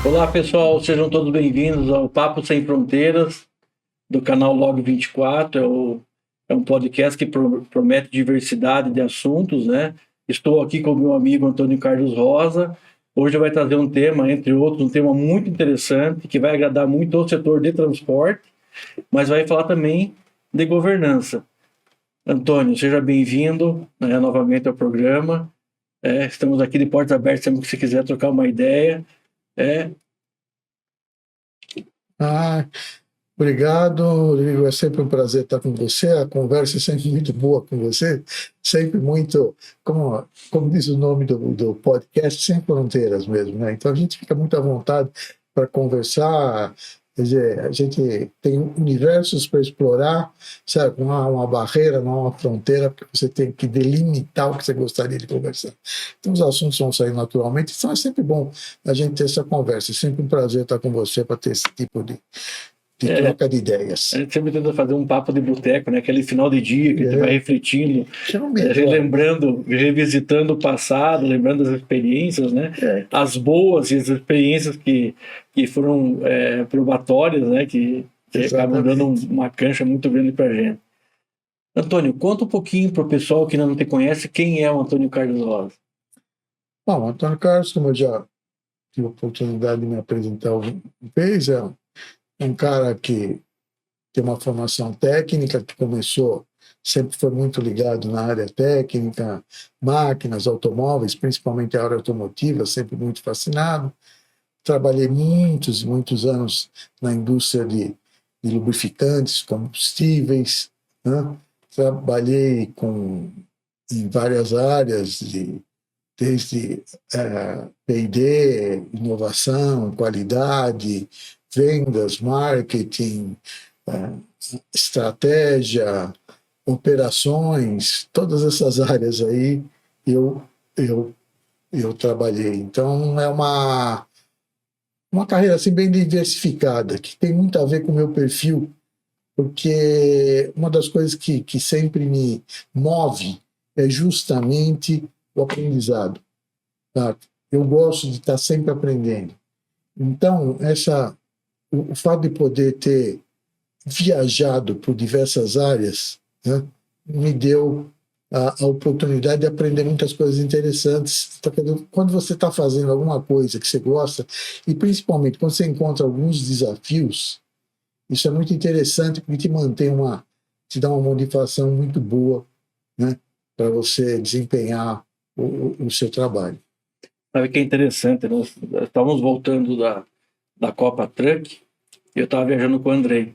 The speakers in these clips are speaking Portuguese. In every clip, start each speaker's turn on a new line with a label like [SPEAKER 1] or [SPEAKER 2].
[SPEAKER 1] Olá, pessoal, sejam todos bem-vindos ao Papo Sem Fronteiras, do canal Log 24. É um podcast que promete diversidade de assuntos, né? Estou aqui com o meu amigo Antônio Carlos Rosa. Hoje vai trazer um tema, entre outros, um tema muito interessante, que vai agradar muito ao setor de transporte, mas vai falar também de governança. Antônio, seja bem-vindo, né, novamente ao programa. Estamos aqui de portas abertas, sempre que você quiser trocar uma ideia. É,
[SPEAKER 2] Ah, obrigado, Rodrigo. É sempre um prazer estar com você. A conversa é sempre muito boa com você. Sempre muito, como diz o nome do podcast, sem fronteiras mesmo, né? Então a gente fica muito à vontade para conversar. Quer dizer, a gente tem universos para explorar, sabe? Não há uma barreira, não há uma fronteira, porque você tem que delimitar o que você gostaria de conversar. Então os assuntos vão sair naturalmente, então é sempre bom a gente ter essa conversa. É sempre um prazer estar com você para ter esse tipo de troca de ideias.
[SPEAKER 1] A gente sempre tenta fazer um papo de boteco, né? Aquele final de dia que a gente vai refletindo, relembrando, revisitando o passado, lembrando as experiências, né? As boas e as experiências que foram probatórias, né? Que acabam dando uma cancha muito grande para a gente. Antônio, conta um pouquinho para o pessoal que ainda não te conhece, quem é o Antônio Carlos Rosa?
[SPEAKER 2] Bom, Antônio Carlos, como eu já tive a oportunidade de me apresentar uma vez, é um cara que tem uma formação técnica, que começou, sempre foi muito ligado na área técnica, máquinas, automóveis, principalmente a área automotiva, sempre muito fascinado. Trabalhei muitos anos na indústria de lubrificantes, combustíveis, né? Trabalhei em várias áreas, desde P&D, inovação, qualidade, vendas, marketing, estratégia, operações, todas essas áreas aí eu, eu, eu trabalhei. Então, é uma carreira assim, bem diversificada, que tem muito a ver com o meu perfil, porque uma das coisas que sempre me move é justamente o aprendizado. Tá? Eu gosto de estar sempre aprendendo. Então, o fato de poder ter viajado por diversas áreas, né, me deu a oportunidade de aprender muitas coisas interessantes. Quando você está fazendo alguma coisa que você gosta, e principalmente quando você encontra alguns desafios, isso é muito interessante porque te dá uma motivação muito boa, né, para você desempenhar o seu trabalho.
[SPEAKER 1] Sabe que é interessante, nós estávamos voltando da Copa Truck e eu estava viajando com o Andrei.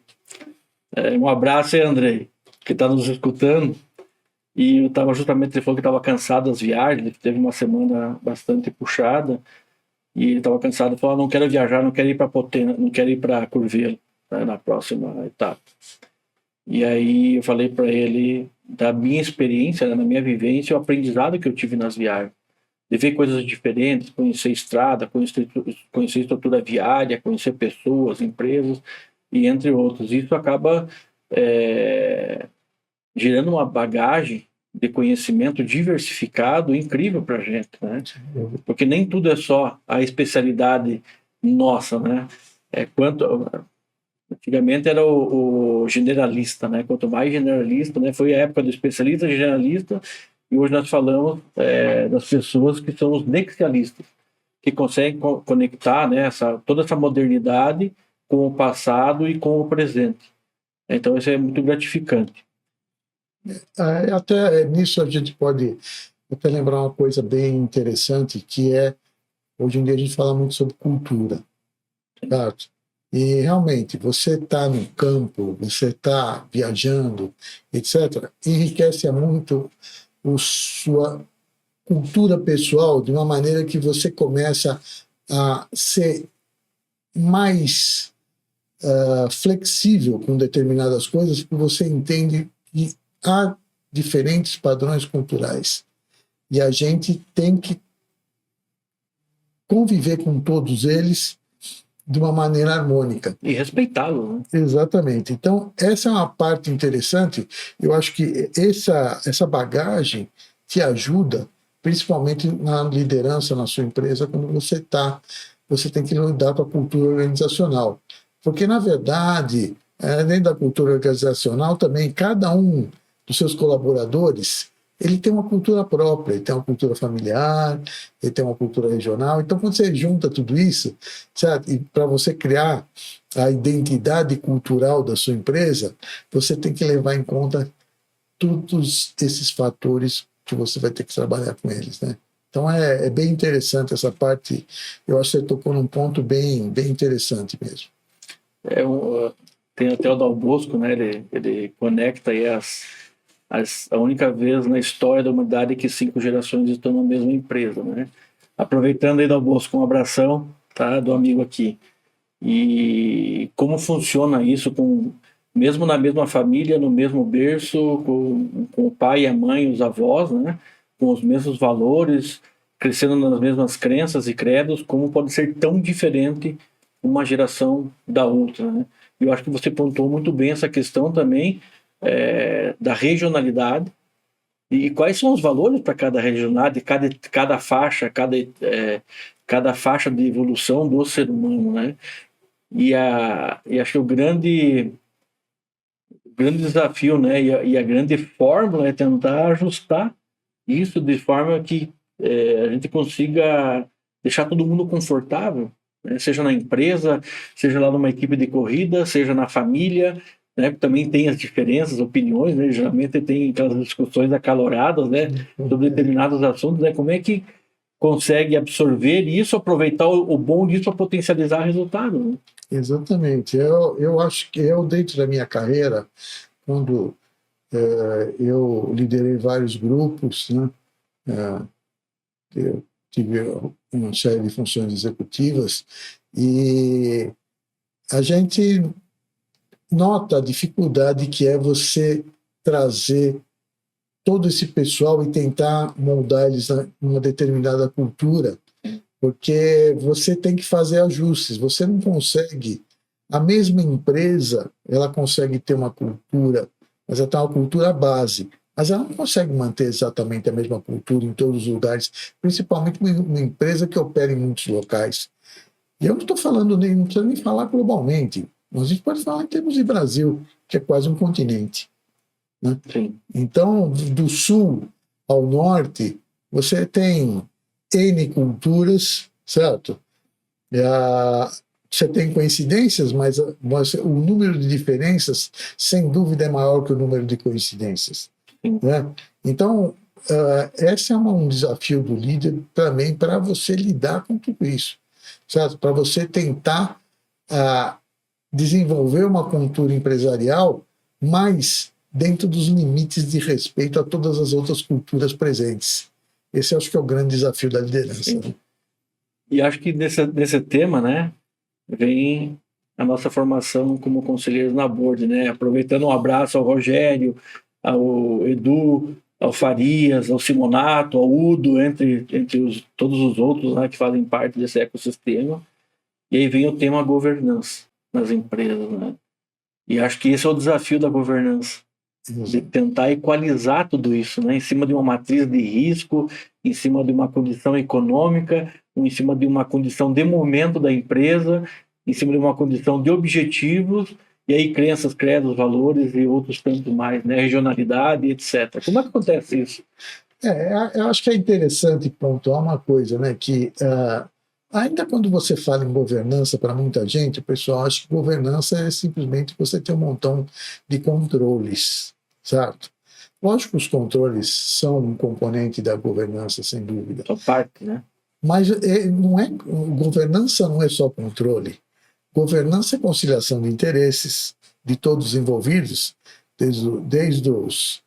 [SPEAKER 1] Um abraço aí, Andrei, que está nos escutando. E eu estava justamente, ele falou que estava cansado das viagens, que teve uma semana bastante puxada, e ele estava cansado, ele falou, não quero viajar, não quero ir para Potena, não quero ir para Curvelo, né, na próxima etapa. E aí eu falei para ele da minha experiência, né, na minha vivência, o aprendizado que eu tive nas viagens. De ver coisas diferentes, conhecer estrada, conhecer estrutura viária, conhecer pessoas, empresas, e entre outros. Isso acaba gerando uma bagagem de conhecimento diversificado incrível para a gente, né? Porque nem tudo é só a especialidade nossa, né? Antigamente era o generalista, né? Quanto mais generalista, né? Foi a época do especialista, generalista, e hoje nós falamos das pessoas que são os nexialistas, que conseguem conectar, né, toda essa modernidade com o passado e com o presente. Então isso é muito gratificante.
[SPEAKER 2] Até nisso a gente pode até lembrar uma coisa bem interessante, que hoje em dia a gente fala muito sobre cultura, certo? E realmente, você está no campo, você está viajando, etc., enriquece muito sua cultura pessoal de uma maneira que você começa a ser mais flexível com determinadas coisas, porque você entende que há diferentes padrões culturais. E a gente tem que conviver com todos eles de uma maneira harmônica.
[SPEAKER 1] E respeitá-lo, né?
[SPEAKER 2] Exatamente. Então, essa é uma parte interessante. Eu acho que essa bagagem te ajuda, principalmente na liderança na sua empresa, quando você está você tem que lidar com a cultura organizacional. Porque, na verdade, além da cultura organizacional, também cada um dos seus colaboradores, ele tem uma cultura própria, ele tem uma cultura familiar, ele tem uma cultura regional. Então, quando você junta tudo isso, certo? E para você criar a identidade cultural da sua empresa, você tem que levar em conta todos esses fatores que você vai ter que trabalhar com eles, né? Então, é bem interessante essa parte. Eu acho que você tocou num ponto bem interessante mesmo.
[SPEAKER 1] Tem até o Dal Bosco, né? Ele conecta aí a única vez na história da humanidade que 5 gerações estão na mesma empresa, né? Aproveitando aí, Dal Bosco, um abração, tá, do amigo aqui. E como funciona isso mesmo na mesma família, no mesmo berço, com o pai e a mãe, os avós, né? Com os mesmos valores, crescendo nas mesmas crenças e credos, como pode ser tão diferente uma geração da outra, né? Eu acho que você pontuou muito bem essa questão também da regionalidade e quais são os valores para cada regionalidade, cada faixa, cada faixa de evolução do ser humano, né? E acho que o grande desafio, né, e a grande fórmula é tentar ajustar isso de forma que a gente consiga deixar todo mundo confortável, né? Seja na empresa, seja lá numa equipe de corrida, seja na família, né? Também tem as diferenças, opiniões, né? Geralmente tem aquelas discussões acaloradas, né, sobre determinados assuntos, né? Como é que consegue absorver isso, aproveitar o bom disso para potencializar resultado, né?
[SPEAKER 2] Exatamente. Eu acho que dentro da minha carreira, quando eu liderei vários grupos, né, eu tive uma série de funções executivas, e a gente nota a dificuldade que é você trazer todo esse pessoal e tentar moldar eles numa determinada cultura, porque você tem que fazer ajustes, você não consegue. A mesma empresa, ela consegue ter uma cultura, mas ela tem uma cultura base, mas ela não consegue manter exatamente a mesma cultura em todos os lugares, principalmente uma empresa que opera em muitos locais. E eu não estou falando não precisa nem falar globalmente, mas a gente pode falar em termos de Brasil, que é quase um continente, né? Então, do sul ao norte, você tem N culturas, certo? Você tem coincidências, mas o número de diferenças, sem dúvida, é maior que o número de coincidências, né? Então, esse é um desafio do líder também, para você lidar com tudo isso, certo? Para você tentar desenvolver uma cultura empresarial, mas dentro dos limites de respeito a todas as outras culturas presentes. Esse acho que é o grande desafio da liderança. Né?
[SPEAKER 1] E acho que nesse tema, né, vem a nossa formação como conselheiros na Board, né? Aproveitando um abraço ao Rogério, ao Edu, ao Farias, ao Simonato, ao Udo, entre todos os outros, né, que fazem parte desse ecossistema. E aí vem o tema governança nas empresas, né? E acho que esse é o desafio da governança, de tentar equalizar tudo isso, né? Em cima de uma matriz de risco, em cima de uma condição econômica, em cima de uma condição de momento da empresa, em cima de uma condição de objetivos, e aí crenças, credos, valores e outros tantos mais, né? Regionalidade, etc. Como é que acontece isso?
[SPEAKER 2] Eu acho que é interessante pontuar uma coisa, né? Que ainda quando você fala em governança, para muita gente, o pessoal acha que governança é simplesmente você ter um montão de controles, certo? Lógico que os controles são um componente da governança, sem dúvida.
[SPEAKER 1] São parte, né?
[SPEAKER 2] Mas governança não é só controle. Governança é conciliação de interesses de todos os envolvidos, desde os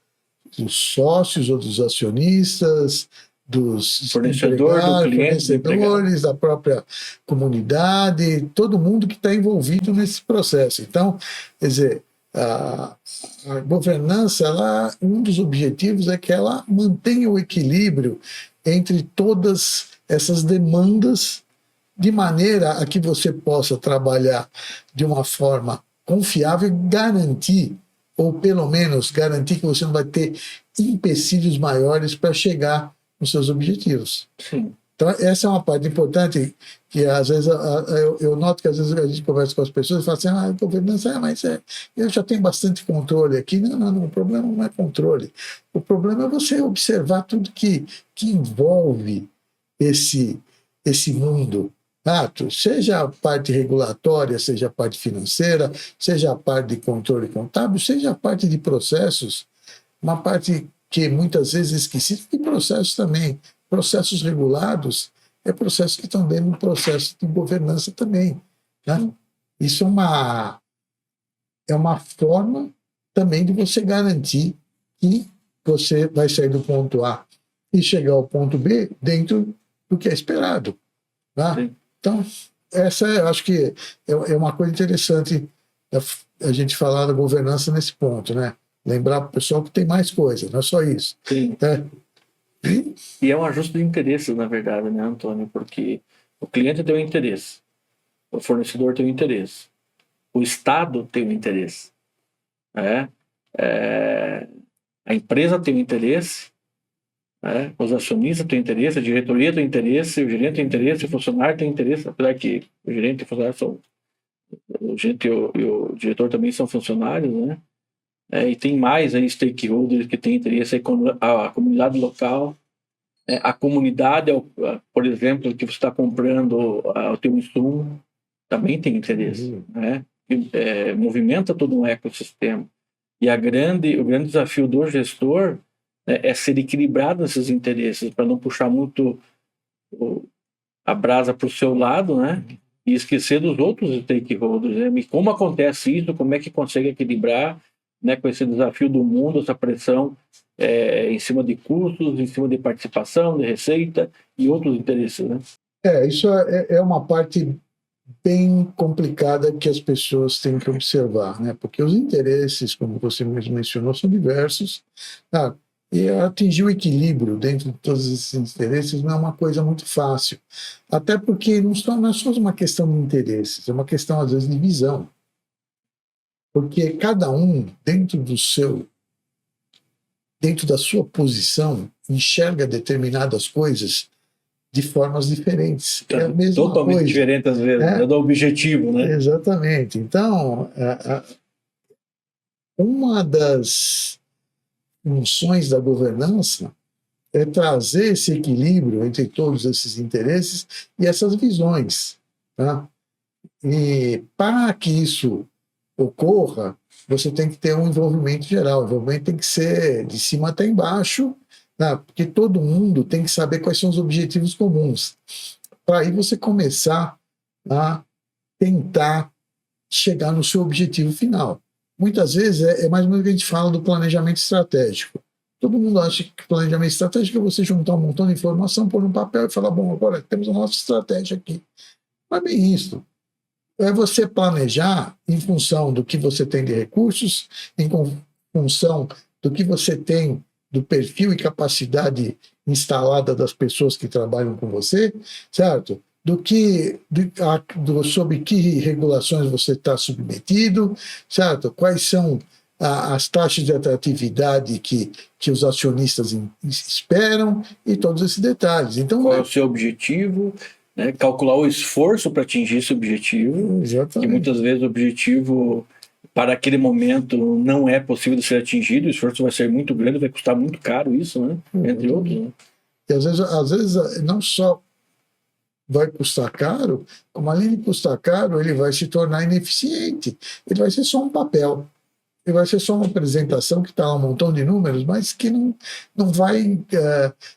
[SPEAKER 2] sócios ou dos acionistas, dos fornecedores, da própria comunidade, todo mundo que está envolvido nesse processo. Então, quer dizer, a governança, um dos objetivos é que ela mantenha o equilíbrio entre todas essas demandas, de maneira a que você possa trabalhar de uma forma confiável e garantir, ou pelo menos garantir que você não vai ter empecilhos maiores para chegar nos seus objetivos.
[SPEAKER 1] Sim.
[SPEAKER 2] Então, essa é uma parte importante que, às vezes, eu noto que, às vezes, a gente conversa com as pessoas e fala assim, governança, mas eu já tenho bastante controle aqui. Não, o problema não é controle. O problema é você observar tudo que envolve esse mundo. Seja a parte regulatória, seja a parte financeira, seja a parte de controle contábil, seja a parte de processos, uma parte que muitas vezes é esquecida, e processos também. Processos regulados é processos que estão dentro do processo de governança também. Né? Isso é uma forma também de você garantir que você vai sair do ponto A e chegar ao ponto B dentro do que é esperado. Né? Então, essa eu acho que é uma coisa interessante a gente falar da governança nesse ponto, né? Lembrar para o pessoal que tem mais coisa, não é só isso.
[SPEAKER 1] Sim.
[SPEAKER 2] Né?
[SPEAKER 1] E é um ajuste de interesses, na verdade, né, Antônio? Porque o cliente tem um interesse, o fornecedor tem um interesse, o Estado tem um interesse, né? A empresa tem um interesse, né? Os acionistas têm interesse, a diretoria tem interesse, o gerente tem interesse, o funcionário tem interesse, apesar que o gerente e o funcionário são... O gerente e o diretor também são funcionários, né? E tem mais aí stakeholders que têm interesse, a comunidade local, a comunidade, por exemplo, que você está comprando o teu insumo, também tem interesse, né? Movimenta todo um ecossistema. E o grande desafio do gestor, né, é ser equilibrado nesses interesses, para não puxar muito a brasa para o seu lado, né? E esquecer dos outros stakeholders. Né? E como acontece isso, como é que consegue equilibrar, né, com esse desafio do mundo, essa pressão em cima de custos, em cima de participação, de receita e outros interesses, né?
[SPEAKER 2] Isso é uma parte bem complicada que as pessoas têm que observar, né? Porque os interesses, como você mesmo mencionou, são diversos, tá? E atingir o equilíbrio dentro de todos esses interesses não é uma coisa muito fácil, até porque não é só uma questão de interesses, é uma questão, às vezes, de visão. Porque cada um, dentro da sua posição, enxerga determinadas coisas de formas diferentes. É a mesma
[SPEAKER 1] totalmente
[SPEAKER 2] coisa,
[SPEAKER 1] diferente às vezes, é do objetivo, né?
[SPEAKER 2] Exatamente. Então, uma das funções da governança é trazer esse equilíbrio entre todos esses interesses e essas visões. Tá? E para que isso ocorra, você tem que ter um envolvimento geral. O envolvimento tem que ser de cima até embaixo, tá? Porque todo mundo tem que saber quais são os objetivos comuns. Para aí você começar a tentar chegar no seu objetivo final. Muitas vezes é mais ou menos o que a gente fala do planejamento estratégico. Todo mundo acha que planejamento estratégico é você juntar um montão de informação, pôr no papel e falar, bom, agora temos a nossa estratégia aqui. Não é bem isso. É você planejar em função do que você tem de recursos, em função do que você tem do perfil e capacidade instalada das pessoas que trabalham com você, certo? Sobre que regulações você está submetido, certo? Quais são as taxas de atratividade que os acionistas esperam e todos esses detalhes. Então,
[SPEAKER 1] qual é o seu objetivo? Né? Calcular o esforço para atingir esse objetivo.
[SPEAKER 2] Exatamente.
[SPEAKER 1] Que muitas vezes o objetivo para aquele momento não é possível de ser atingido, o esforço vai ser muito grande, vai custar muito caro isso, né? Entre outros. Né?
[SPEAKER 2] E às vezes não só vai custar caro, como além de custar caro, ele vai se tornar ineficiente. Ele vai ser só um papel. Ele vai ser só uma apresentação que está lá um montão de números, mas que não vai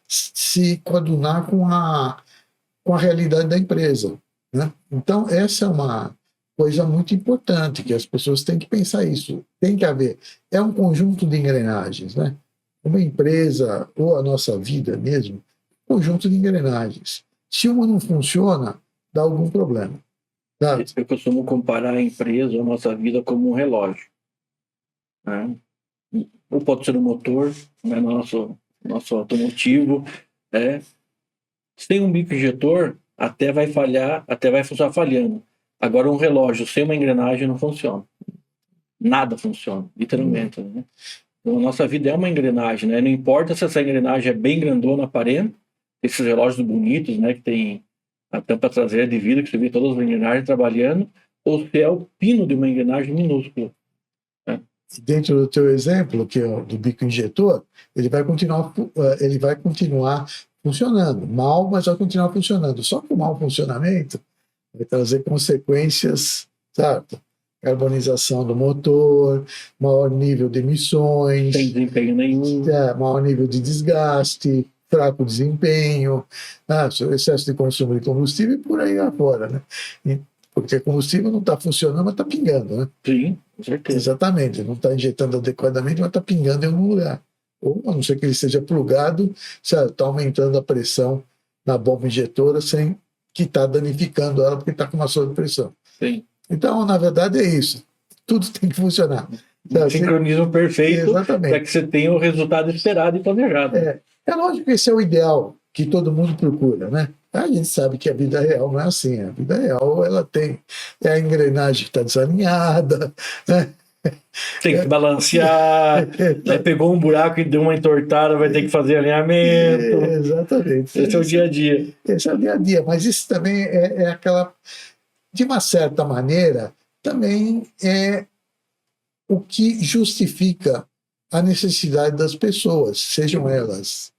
[SPEAKER 2] se coadunar com a realidade da empresa. Né? Então, essa é uma coisa muito importante, que as pessoas têm que pensar isso. Tem que haver. É um conjunto de engrenagens. Né? Uma empresa, ou a nossa vida mesmo, conjunto de engrenagens. Se uma não funciona, dá algum problema. Tá?
[SPEAKER 1] Eu costumo comparar a empresa ou a nossa vida como um relógio. Né? Ou pode ser um motor, né? nosso automotivo. Se tem um bico injetor, até vai falhar, até vai funcionar falhando. Agora, um relógio sem uma engrenagem não funciona. Nada funciona, literalmente. Né? Então, a nossa vida é uma engrenagem. Né? Não importa se essa engrenagem é bem grandona, aparente, esses relógios bonitos, né, que tem a tampa traseira de vidro, que você vê todas as engrenagens trabalhando, ou se é o pino de uma engrenagem minúscula.
[SPEAKER 2] Dentro do teu exemplo, que é o do bico injetor, ele vai continuar funcionando. Mal, mas vai continuar funcionando. Só que o mau funcionamento vai trazer consequências, certo? Carbonização do motor, maior nível de emissões,
[SPEAKER 1] Sem desempenho nenhum.
[SPEAKER 2] Maior nível de desgaste, fraco desempenho, excesso de consumo de combustível e por aí afora, né? Porque o combustível não está funcionando, mas está pingando, né?
[SPEAKER 1] Sim, com certeza.
[SPEAKER 2] Exatamente, não está injetando adequadamente, mas está pingando em algum lugar. Ou, a não ser que ele seja plugado, está aumentando a pressão na bomba injetora sem que está danificando ela porque está com uma sobrepressão.
[SPEAKER 1] Sim.
[SPEAKER 2] Então, na verdade, é isso. Tudo tem que funcionar.
[SPEAKER 1] Sincronismo perfeito para que você tenha o resultado esperado e planejado.
[SPEAKER 2] É lógico que esse é o ideal que todo mundo procura, né? A gente sabe que a vida real não é assim. A vida real, ela tem a engrenagem que está desalinhada, né?
[SPEAKER 1] Tem que balancear, né? Pegou um buraco e deu uma entortada, vai ter que fazer alinhamento.
[SPEAKER 2] Exatamente.
[SPEAKER 1] Esse é o dia a dia.
[SPEAKER 2] Esse é o dia a dia, mas isso também é aquela, de uma certa maneira, também é o que justifica a necessidade das pessoas, sejam elas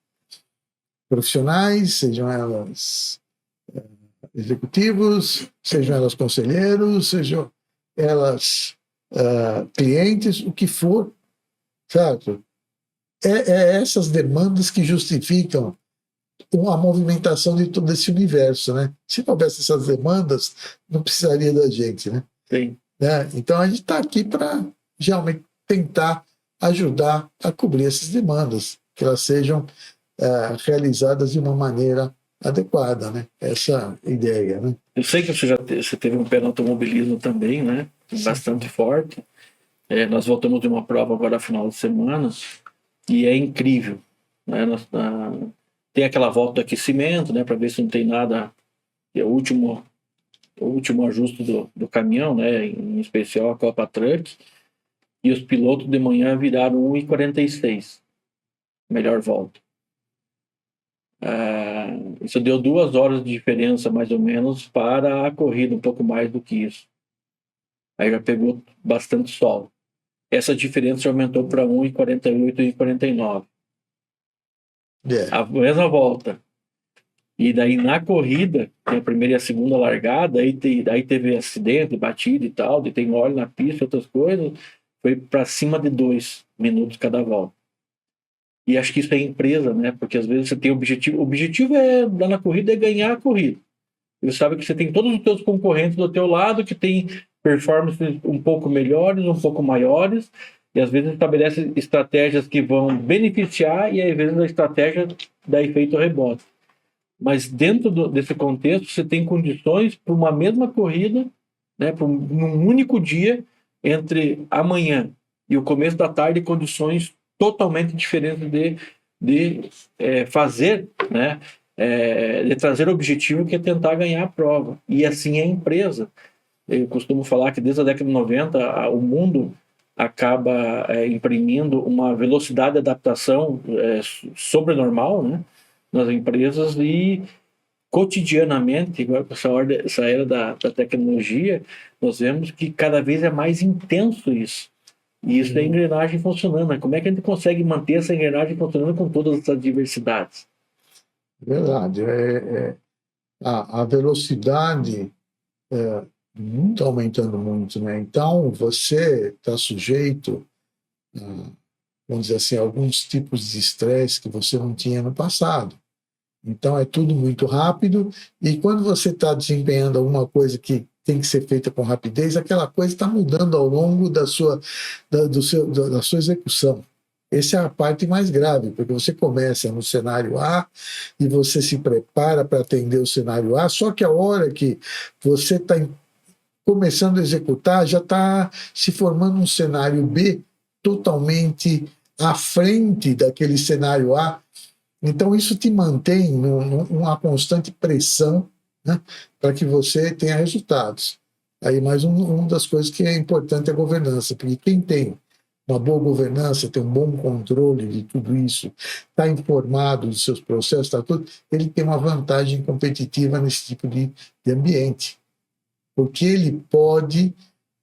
[SPEAKER 2] profissionais, sejam elas executivos, sejam elas conselheiros, sejam elas clientes, o que for, certo? É essas demandas que justificam a movimentação de todo esse universo, né? Se não houvesse essas demandas, não precisaria da gente, né?
[SPEAKER 1] Sim.
[SPEAKER 2] Então a gente está aqui para realmente tentar ajudar a cobrir essas demandas, que elas sejam realizadas de uma maneira adequada, né? Essa ideia, né?
[SPEAKER 1] Eu sei que você teve um pé no automobilismo também, né? Bastante forte. Nós voltamos de uma prova agora final de semana e é incrível, né? Tem aquela volta do aquecimento, né? Para ver se não tem nada. É o último ajuste do caminhão, né? Em especial a Copa Truck. E os pilotos de manhã viraram 1,46. Melhor volta. Isso deu 2 horas de diferença, mais ou menos, para a corrida, um pouco mais do que isso. Aí já pegou bastante sol. Essa diferença aumentou para 1,48 e 1,49. A mesma volta. E daí na corrida, tem a primeira e a segunda largada, aí teve acidente, batida e tal, e tem óleo na pista, outras coisas, foi para cima de 2 minutos cada volta. E acho que isso é empresa, né? Porque às vezes você tem objetivo. O objetivo lá na corrida é ganhar a corrida. Você sabe que você tem todos os seus concorrentes do teu lado que tem performances um pouco melhores, um pouco maiores, e às vezes estabelece estratégias que vão beneficiar e às vezes a estratégia dá efeito rebote. Mas dentro desse contexto, você tem condições para uma mesma corrida, né, num único dia, entre amanhã e o começo da tarde, condições totalmente diferentes de fazer, né, de trazer o objetivo que é tentar ganhar a prova. E assim é a empresa. Eu costumo falar que desde a década de 90, o mundo acaba imprimindo uma velocidade de adaptação sobrenormal, né, nas empresas, e cotidianamente, igual com essa era da tecnologia, nós vemos que cada vez é mais intenso isso. E isso é a engrenagem funcionando. Como é que a gente consegue manter essa engrenagem funcionando com todas essas diversidades?
[SPEAKER 2] Verdade. A velocidade não está aumentando muito, né? Então, você está sujeito vamos dizer assim, a alguns tipos de estresse que você não tinha no passado. Então, é tudo muito rápido, e quando você está desempenhando alguma coisa que tem que ser feita com rapidez, aquela coisa está mudando ao longo da sua execução. Essa é a parte mais grave, porque você começa no cenário A e você se prepara para atender o cenário A, só que a hora que você está começando a executar, já está se formando um cenário B totalmente à frente daquele cenário A. Então, isso te mantém numa constante pressão, né, para que você tenha resultados. Aí, mais uma das coisas que é importante é a governança, porque quem tem uma boa governança, ter um bom controle de tudo isso, está informado dos seus processos, está tudo, ele tem uma vantagem competitiva nesse tipo de ambiente, porque ele pode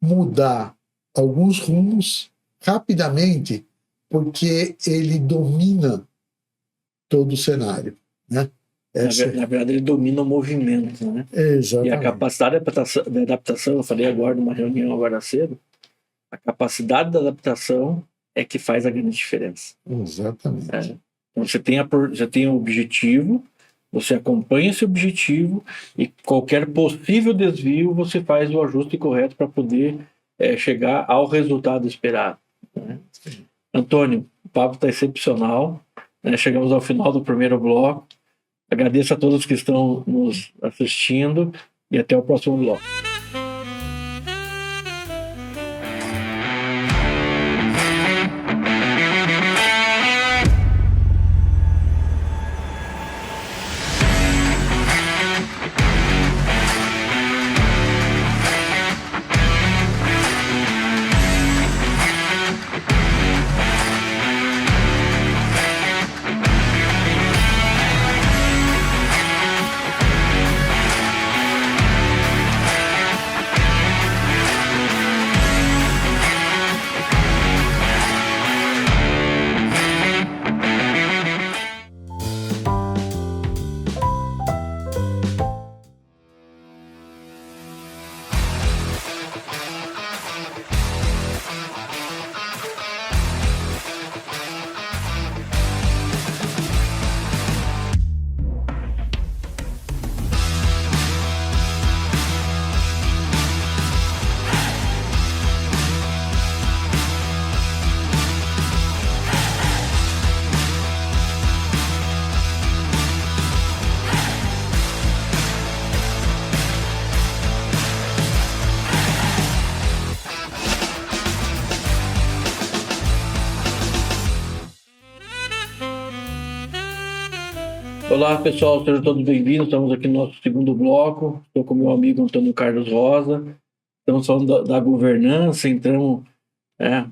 [SPEAKER 2] mudar alguns rumos rapidamente, porque ele domina todo o cenário, né?
[SPEAKER 1] Na verdade, ele domina o movimento, né? E a
[SPEAKER 2] Exatamente.
[SPEAKER 1] capacidade de adaptação, eu falei agora numa reunião agora cedo, a capacidade de adaptação é que faz a grande diferença.
[SPEAKER 2] Exatamente.
[SPEAKER 1] Então, você tem um objetivo, você acompanha esse objetivo e qualquer possível desvio você faz o ajuste correto para poder chegar ao resultado esperado, né? Antônio, o papo está excepcional, né? Chegamos ao final do primeiro bloco. Agradeço a todos que estão nos assistindo e até o próximo bloco. Olá, pessoal, sejam todos bem-vindos. Estamos aqui no nosso segundo bloco. Estou com meu amigo Antônio Carlos Rosa. Estamos falando da governança, entramos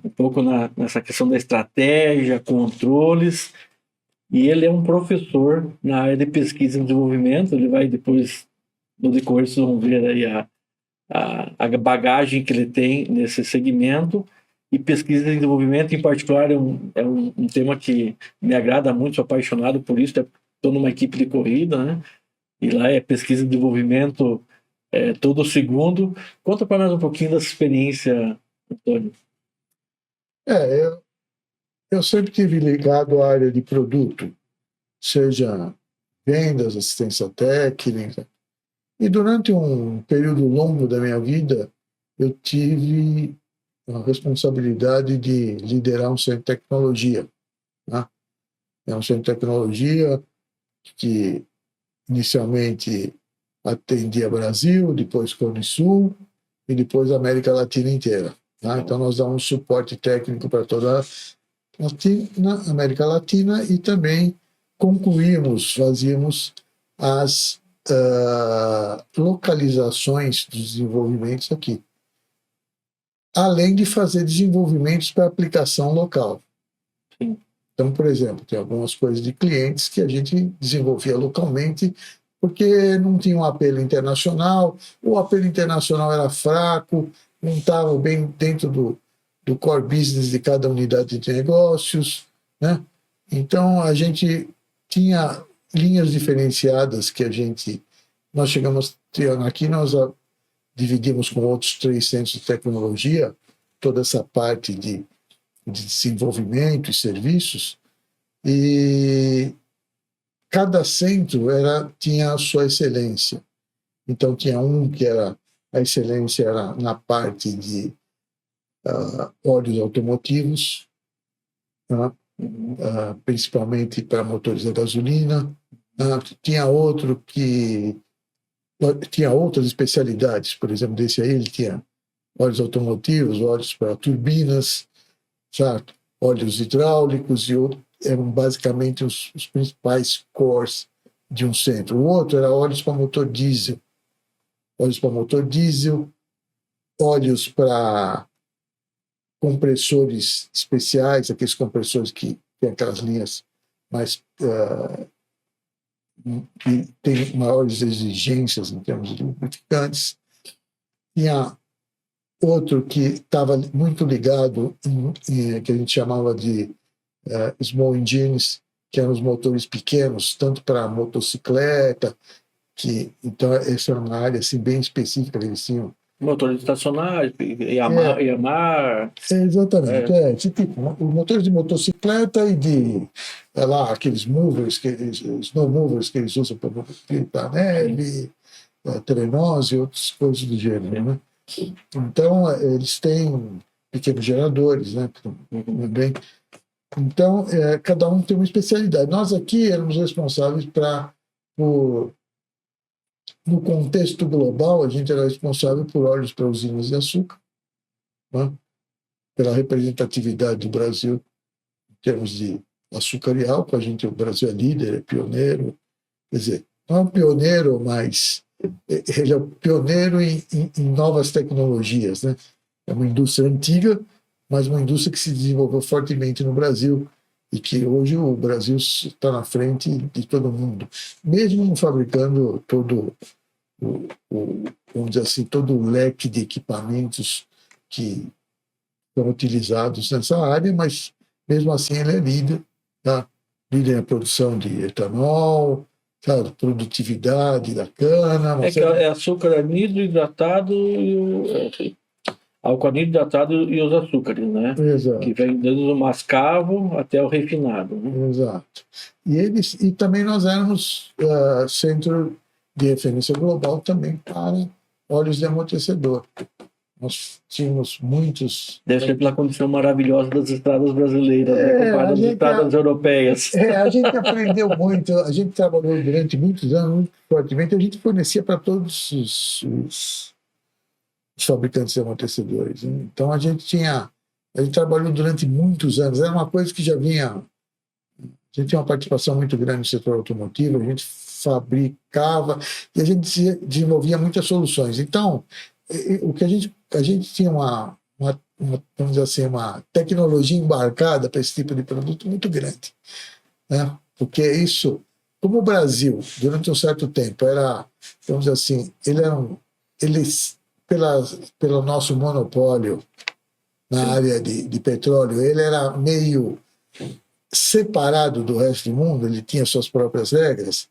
[SPEAKER 1] um pouco nessa questão da estratégia, controles. E ele é um professor na área de pesquisa e desenvolvimento. Ele vai depois, no decorrer, vocês vão ver aí a bagagem que ele tem nesse segmento. E pesquisa e desenvolvimento, em particular, é um tema que me agrada muito, sou apaixonado por isso. Estou numa equipe de corrida, né? E lá é pesquisa e desenvolvimento todo segundo. Conta para nós um pouquinho dessa experiência, Antônio.
[SPEAKER 2] Eu sempre tive ligado à área de produto, seja vendas, assistência técnica. E durante um período longo da minha vida, eu tive a responsabilidade de liderar um centro de tecnologia, né? É um centro de tecnologia que inicialmente atendia Brasil, depois Cone Sul e depois América Latina inteira, né? Então nós damos suporte técnico para toda a América Latina e também fazíamos as localizações dos desenvolvimentos aqui, além de fazer desenvolvimentos para aplicação local.
[SPEAKER 1] Sim.
[SPEAKER 2] Então, por exemplo, tem algumas coisas de clientes que a gente desenvolvia localmente porque não tinha um apelo internacional, o apelo internacional era fraco, não estava bem dentro do core business de cada unidade de negócios, né? Então, a gente tinha linhas diferenciadas que nós chegamos aqui, nós dividimos com outros 3 centros de tecnologia toda essa parte de desenvolvimento e serviços, e cada centro tinha a sua excelência. Então, tinha um que a excelência era na parte de óleos automotivos, né? Principalmente para motores a gasolina. Tinha outro que tinha outras especialidades, por exemplo, desse aí ele tinha óleos automotivos, óleos para turbinas, certo? Óleos hidráulicos, e eram basicamente os principais cores de um centro. O outro era óleos para motor diesel, óleos para compressores especiais, aqueles compressores que tem aquelas linhas mais que tem maiores exigências em termos de lubrificantes. Tinha outro que estava muito ligado que a gente chamava de small engines, que eram os motores pequenos, tanto para motocicleta, então essa era uma área assim, bem específica que eles tinham.
[SPEAKER 1] Motores estacionários, Yamaha.
[SPEAKER 2] Exatamente. Os motores de motocicleta e de aqueles movers, snow movers que eles usam para a neve, trenós e outras coisas do gênero. Né? Então, eles têm pequenos geradores, né? Bem, então, cada um tem uma especialidade. Nós aqui éramos responsáveis no contexto global, a gente era responsável por óleos para usinas de açúcar, né? Pela representatividade do Brasil em termos de açúcar e álcool. O Brasil é líder, é pioneiro. Quer dizer, não é um pioneiro, mas ele é um pioneiro em novas tecnologias, né? É uma indústria antiga, mas uma indústria que se desenvolveu fortemente no Brasil e que hoje o Brasil está na frente de todo mundo, mesmo fabricando vamos dizer assim, todo o leque de equipamentos que são utilizados nessa área, mas mesmo assim ele é líder, tá? Líder na produção de etanol, sabe? Produtividade da cana.
[SPEAKER 1] Que é açúcar anidro hidratado e álcool anidro hidratado e os açúcares, né?
[SPEAKER 2] Exato.
[SPEAKER 1] Que vem desde o mascavo até o refinado. Né?
[SPEAKER 2] Exato. E também nós éramos centro de referência global também para óleos de amortecedor. Nós tínhamos muitos...
[SPEAKER 1] Deve ser pela condição maravilhosa das estradas brasileiras, né? Comparado às estradas europeias.
[SPEAKER 2] A gente aprendeu muito, a gente trabalhou durante muitos anos, muito fortemente, a gente fornecia para todos os fabricantes de amortecedores. Né? Então a gente trabalhou durante muitos anos, era uma coisa que já vinha... A gente tinha uma participação muito grande no setor automotivo, a gente fabricava e a gente desenvolvia muitas soluções. Então, o que a gente tinha vamos dizer assim, uma tecnologia embarcada para esse tipo de produto muito grande, né? Porque isso, como o Brasil, durante um certo tempo, vamos dizer assim, pelo nosso monopólio na área de petróleo, ele era meio separado do resto do mundo, ele tinha suas próprias regras.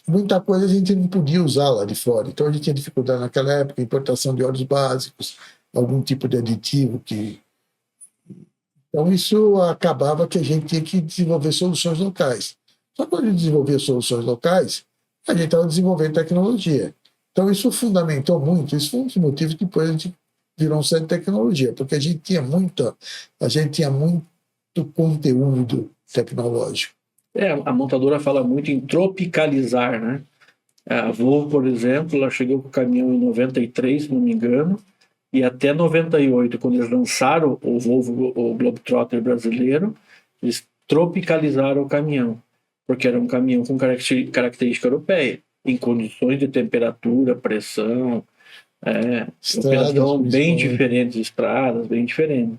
[SPEAKER 2] Muita coisa a gente não podia usar lá de fora. Então a gente tinha dificuldade naquela época, importação de óleos básicos, algum tipo de aditivo Então isso acabava que a gente tinha que desenvolver soluções locais. Só que quando a gente desenvolvia soluções locais, a gente estava desenvolvendo tecnologia. Então isso fundamentou muito, isso foi um dos motivos que depois a gente virou um centro de tecnologia, porque a gente tinha muito conteúdo tecnológico.
[SPEAKER 1] A montadora fala muito em tropicalizar, né? A Volvo, por exemplo, ela chegou com o caminhão em 93, se não me engano, e até 98, quando eles lançaram o Volvo, o Globetrotter brasileiro, eles tropicalizaram o caminhão, porque era um caminhão com característica europeia, em condições de temperatura, pressão, operação bem diferentes, estradas bem diferentes.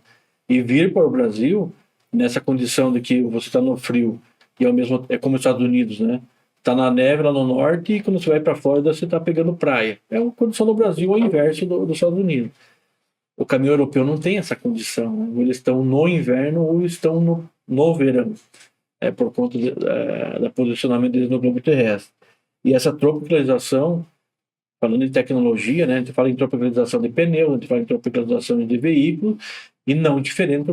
[SPEAKER 1] E vir para o Brasil, nessa condição de que você está no frio, e ao mesmo é como os Estados Unidos, né? Está na neve lá no norte e quando você vai para a Flórida você está pegando praia. É uma condição do Brasil ao inverso dos Estados Unidos. O caminhão europeu não tem essa condição. Né? Eles estão no inverno ou estão no verão, por conta do posicionamento deles no globo terrestre. E essa tropicalização, falando em tecnologia, né? A gente fala em tropicalização de pneus, a gente fala em tropicalização de veículos, e não diferente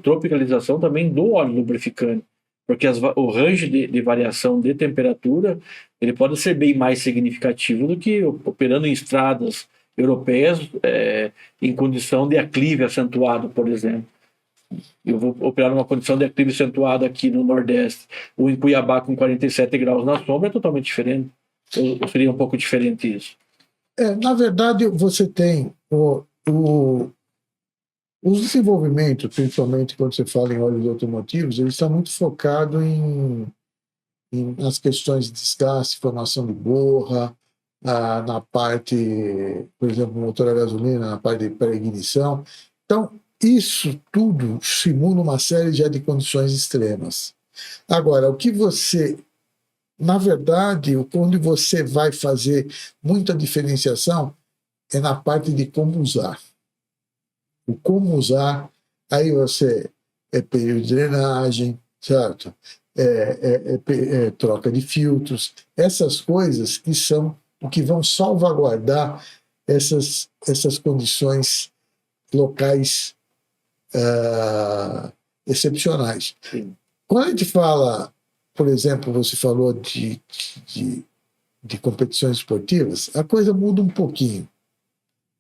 [SPEAKER 1] tropicalização também do óleo lubrificante. Porque o range de variação de temperatura ele pode ser bem mais significativo do que operando em estradas europeias em condição de aclive acentuado, por exemplo. Eu vou operar numa condição de aclive acentuado aqui no Nordeste, ou em Cuiabá com 47 graus na sombra, é totalmente diferente. Ou seria um pouco diferente isso?
[SPEAKER 2] Na verdade, você tem os desenvolvimentos, principalmente quando você fala em óleos automotivos, eles estão muito focados nas questões de desgaste, formação de borra, na parte, por exemplo, motor a gasolina, na parte de pré-ignição. Então, isso tudo simula uma série já de condições extremas. Agora, o que você, na verdade, onde você vai fazer muita diferenciação é na parte de como usar. O como usar, aí você período de drenagem, certo? Troca de filtros, essas coisas que são o que vão salvaguardar essas condições locais excepcionais.
[SPEAKER 1] Sim.
[SPEAKER 2] Quando a gente fala, por exemplo, você falou de competições esportivas, a coisa muda um pouquinho.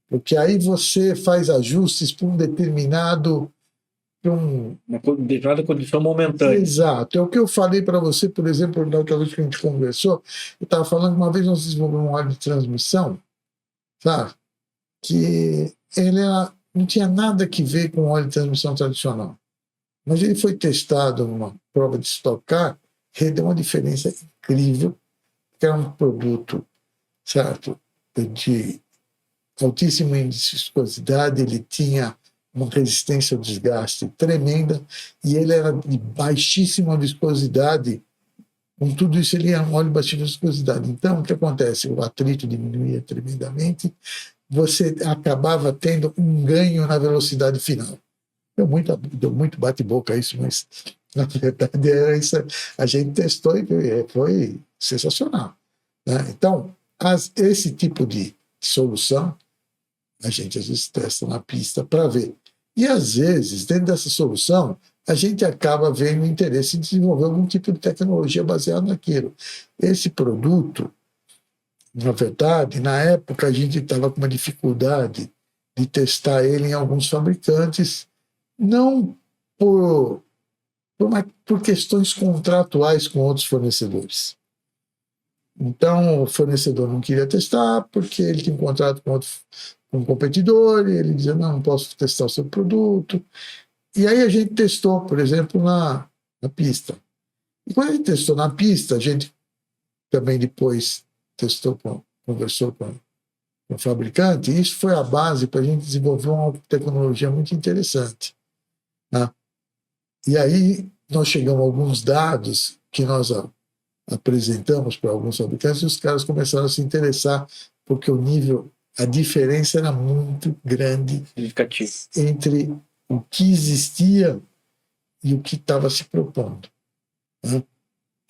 [SPEAKER 2] Porque aí você faz ajustes para um determinado.
[SPEAKER 1] Uma determinada condição momentânea.
[SPEAKER 2] Exato. É o que eu falei para você, por exemplo, na outra vez que a gente conversou, eu estava falando que uma vez nós desenvolvemos um óleo de transmissão, sabe? Que ele não tinha nada que ver com óleo de transmissão tradicional. Mas ele foi testado numa prova de Stock Car e deu uma diferença incrível, que era um produto, certo, de altíssimo índice de viscosidade, ele tinha uma resistência ao desgaste tremenda e ele era de baixíssima viscosidade. Com tudo isso, ele era um óleo de baixíssima viscosidade. Então, o que acontece? O atrito diminuía tremendamente, você acabava tendo um ganho na velocidade final. Deu muito bate-boca isso, mas na verdade era isso. A gente testou e foi sensacional, né? Então, esse tipo de solução a gente às vezes testa na pista para ver. E às vezes, dentro dessa solução, a gente acaba vendo o interesse em desenvolver algum tipo de tecnologia baseada naquilo. Esse produto, na verdade, na época a gente estava com uma dificuldade de testar ele em alguns fabricantes, não por questões contratuais com outros fornecedores. Então, o fornecedor não queria testar porque ele tinha um contrato com um competidor e ele dizia, não posso testar o seu produto. E aí a gente testou, por exemplo, na pista. E quando a gente testou na pista, a gente também depois conversou com o fabricante, e isso foi a base para a gente desenvolver uma tecnologia muito interessante, né? E aí nós chegamos a alguns dados que nós apresentamos para alguns fabricantes e os caras começaram a se interessar porque a diferença era muito grande entre o que existia e o que estava se propondo, né?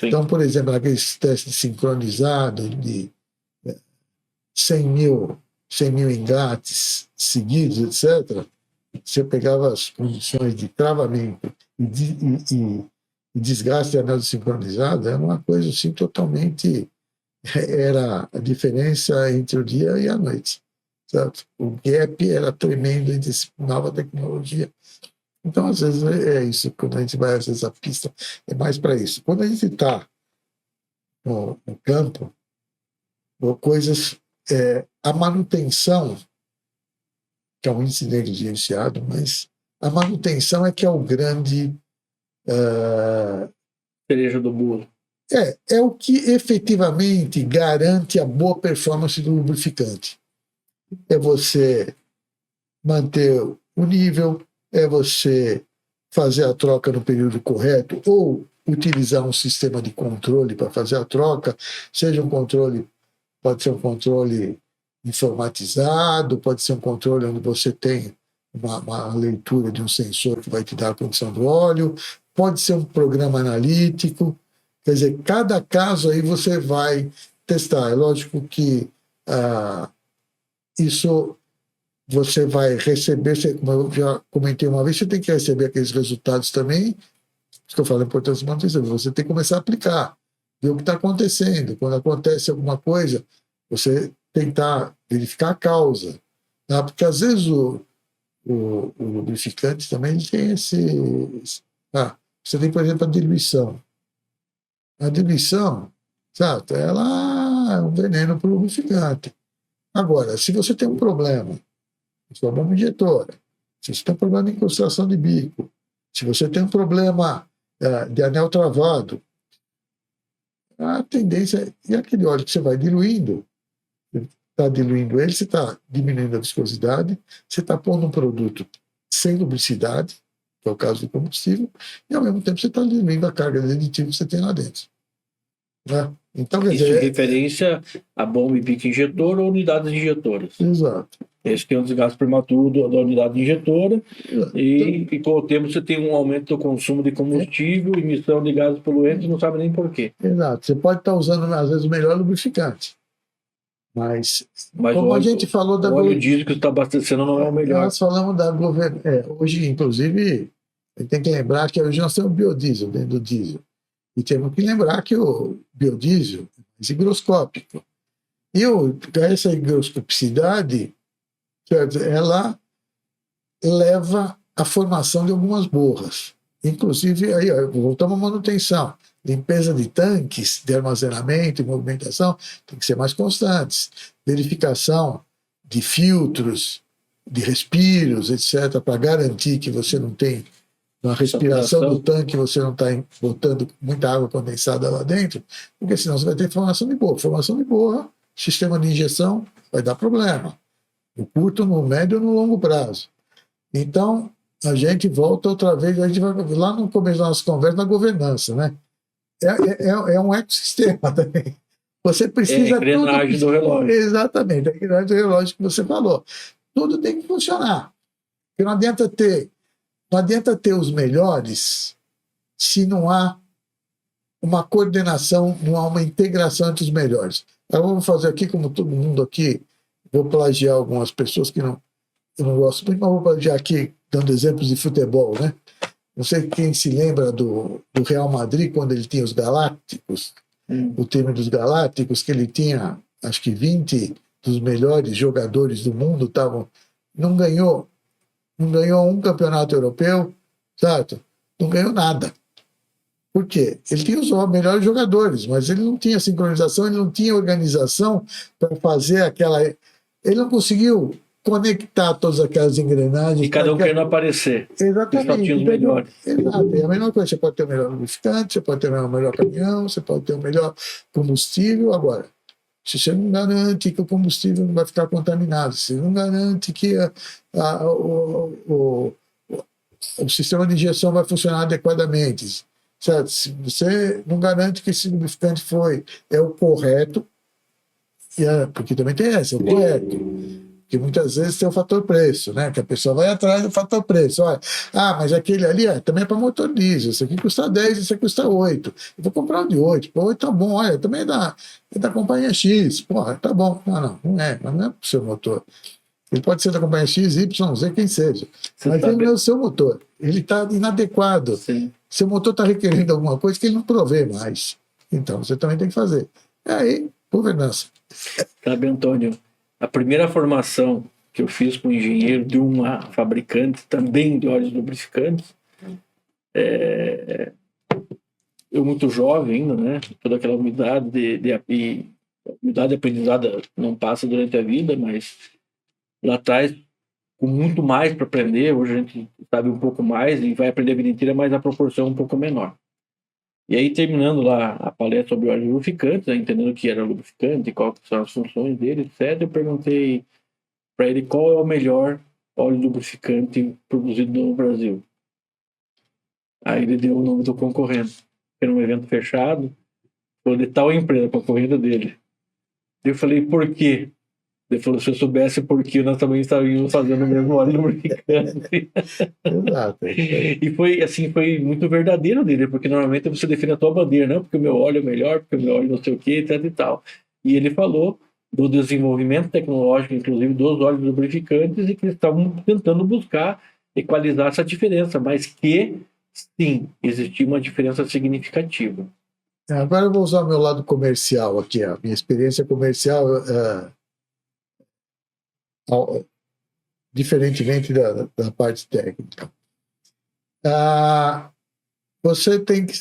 [SPEAKER 2] Então, por exemplo, aqueles testes sincronizados de 100 mil engates seguidos, etc., você pegava as condições de travamento e desgaste de anel sincronizado, era uma coisa assim totalmente. Era a diferença entre o dia e a noite, certo? O gap era tremendo entre nova tecnologia. Então, às vezes, é isso. Quando a gente vai, às vezes, à pista, é mais para isso. Quando a gente está no campo, a manutenção, que é um índice negligenciado, mas a manutenção é que é o grande...
[SPEAKER 1] cereja do bolo.
[SPEAKER 2] É o que efetivamente garante a boa performance do lubrificante. É você manter o nível, é você fazer a troca no período correto ou utilizar um sistema de controle para fazer a troca, seja um controle, pode ser um controle informatizado, pode ser um controle onde você tem uma leitura de um sensor que vai te dar a condição do óleo, pode ser um programa analítico. Quer dizer, cada caso aí você vai testar. É lógico que isso você vai receber, como eu já comentei uma vez, você tem que receber aqueles resultados também, isso que eu falo, a importância de manutenção, você tem que começar a aplicar, ver o que está acontecendo. Quando acontece alguma coisa, você tentar verificar a causa, tá? Porque às vezes o lubrificante também tem você tem, por exemplo, a diluição. A diluição, certo? Ela é um veneno para o lubrificante. Agora, se você tem um problema na sua bomba injetora, se você tem um problema de incrustação de bico, se você tem um problema de anel travado, a tendência é aquele óleo que você vai diluindo, está diluindo ele, você está diminuindo a viscosidade, você está pondo um produto sem lubricidade, que é o caso do combustível, e ao mesmo tempo você está diminuindo a carga de aditivo que você tem lá dentro. Né? Então, quer
[SPEAKER 1] Isso
[SPEAKER 2] dizer,
[SPEAKER 1] em referência a bomba e pique injetor ou unidades injetoras.
[SPEAKER 2] exato.
[SPEAKER 1] Esse tem um desgaste prematuro da unidade injetora
[SPEAKER 2] Então,
[SPEAKER 1] e com o tempo você tem um aumento do consumo de combustível, emissão de gases poluentes, não sabe nem por quê.
[SPEAKER 2] exato. Você pode estar usando, às vezes, o melhor lubrificante. Mas como a gente falou da
[SPEAKER 1] o óleo diesel que você está abastecendo não é o melhor.
[SPEAKER 2] Nós falamos da hoje, inclusive, tem que lembrar que hoje nós temos biodiesel dentro do diesel. E temos que lembrar que o biodiesel é higroscópico. E essa higroscopicidade, ela leva à formação de algumas borras. Inclusive, aí, voltamos à manutenção. Limpeza de tanques de armazenamento e movimentação tem que ser mais constantes. Verificação de filtros, de respiros, etc., para garantir que você não tem, na respiração do tanque, você não está botando muita água condensada lá dentro, porque senão você vai ter formação de borra. Formação de borra, sistema de injeção vai dar problema. No curto, no médio e no longo prazo. Então, a gente volta outra vez, a gente vai lá no começo da nossa conversa, na governança, né? É um ecossistema também. Você precisa...
[SPEAKER 1] É a engrenagem do relógio.
[SPEAKER 2] Exatamente, a engrenagem do relógio que você falou. Tudo tem que funcionar. Porque não adianta ter os melhores se não há uma coordenação, não há uma integração entre os melhores. Eu vou fazer aqui, como todo mundo aqui, vou plagiar algumas pessoas que eu não gosto muito, mas vou plagiar aqui, dando exemplos de futebol, né? Não sei quem se lembra do Real Madrid, quando ele tinha os Galácticos, o time dos Galácticos, que ele tinha, acho que 20 dos melhores jogadores do mundo, não ganhou um campeonato europeu, certo? Não ganhou nada. Por quê? Ele tinha os melhores jogadores, mas ele não tinha sincronização, ele não tinha organização para fazer aquela... Ele não conseguiu conectar todas aquelas engrenagens.
[SPEAKER 1] E cada um querendo aparecer.
[SPEAKER 2] Exatamente.
[SPEAKER 1] Os melhores.
[SPEAKER 2] Exato. É a melhor coisa. Você pode ter o melhor lubrificante, você pode ter o melhor caminhão, você pode ter o melhor combustível. Agora, se você não garante que o combustível não vai ficar contaminado, se não garante que o sistema de injeção vai funcionar adequadamente, certo? Se você não garante que esse lubrificante é o correto, porque também tem essa, é o correto. Porque muitas vezes tem o fator preço, né? Que a pessoa vai atrás do fator preço. Olha, mas aquele ali também é para motor diesel. Esse aqui custa 10, esse aqui custa 8. Eu vou comprar um de 8. Pô, 8 tá bom. Olha, também é da companhia X. Porra, tá bom. Não é. Mas não é para o seu motor. Ele pode ser da companhia X, Y, Z, quem seja. Mas ele não é o seu motor. Ele está inadequado.
[SPEAKER 1] Sim.
[SPEAKER 2] Seu motor está requerendo alguma coisa que ele não provê mais. Então, você também tem que fazer. Aí, governança.
[SPEAKER 1] Sabe, Antônio, a primeira formação que eu fiz com engenheiro de uma fabricante também de óleos lubrificantes, eu muito jovem ainda, né? Toda aquela umidade umidade aprendizada não passa durante a vida, mas lá atrás, com muito mais para aprender, hoje a gente sabe um pouco mais e vai aprender a vida inteira, mas a proporção é um pouco menor. E aí, terminando lá a palestra sobre óleos lubrificantes, né, entendendo o que era lubrificante, quais são as funções dele, etc., eu perguntei para ele qual é o melhor óleo lubrificante produzido no Brasil. Aí ele deu o nome do concorrente. Era um evento fechado, falou de tal empresa, concorrente dele. Eu falei, por quê? Ele falou, se eu soubesse por quê, nós também estaríamos fazendo o mesmo óleo lubrificante.
[SPEAKER 2] Exato.
[SPEAKER 1] E foi muito verdadeiro dele, porque normalmente você define a tua bandeira, não porque o meu óleo é melhor, porque o meu óleo não sei o quê, etc e tal. E ele falou do desenvolvimento tecnológico, inclusive dos óleos lubrificantes, e que eles estavam tentando buscar equalizar essa diferença, mas que, sim, existia uma diferença significativa.
[SPEAKER 2] Agora eu vou usar o meu lado comercial aqui, a minha experiência comercial, diferentemente da parte técnica. Você tem que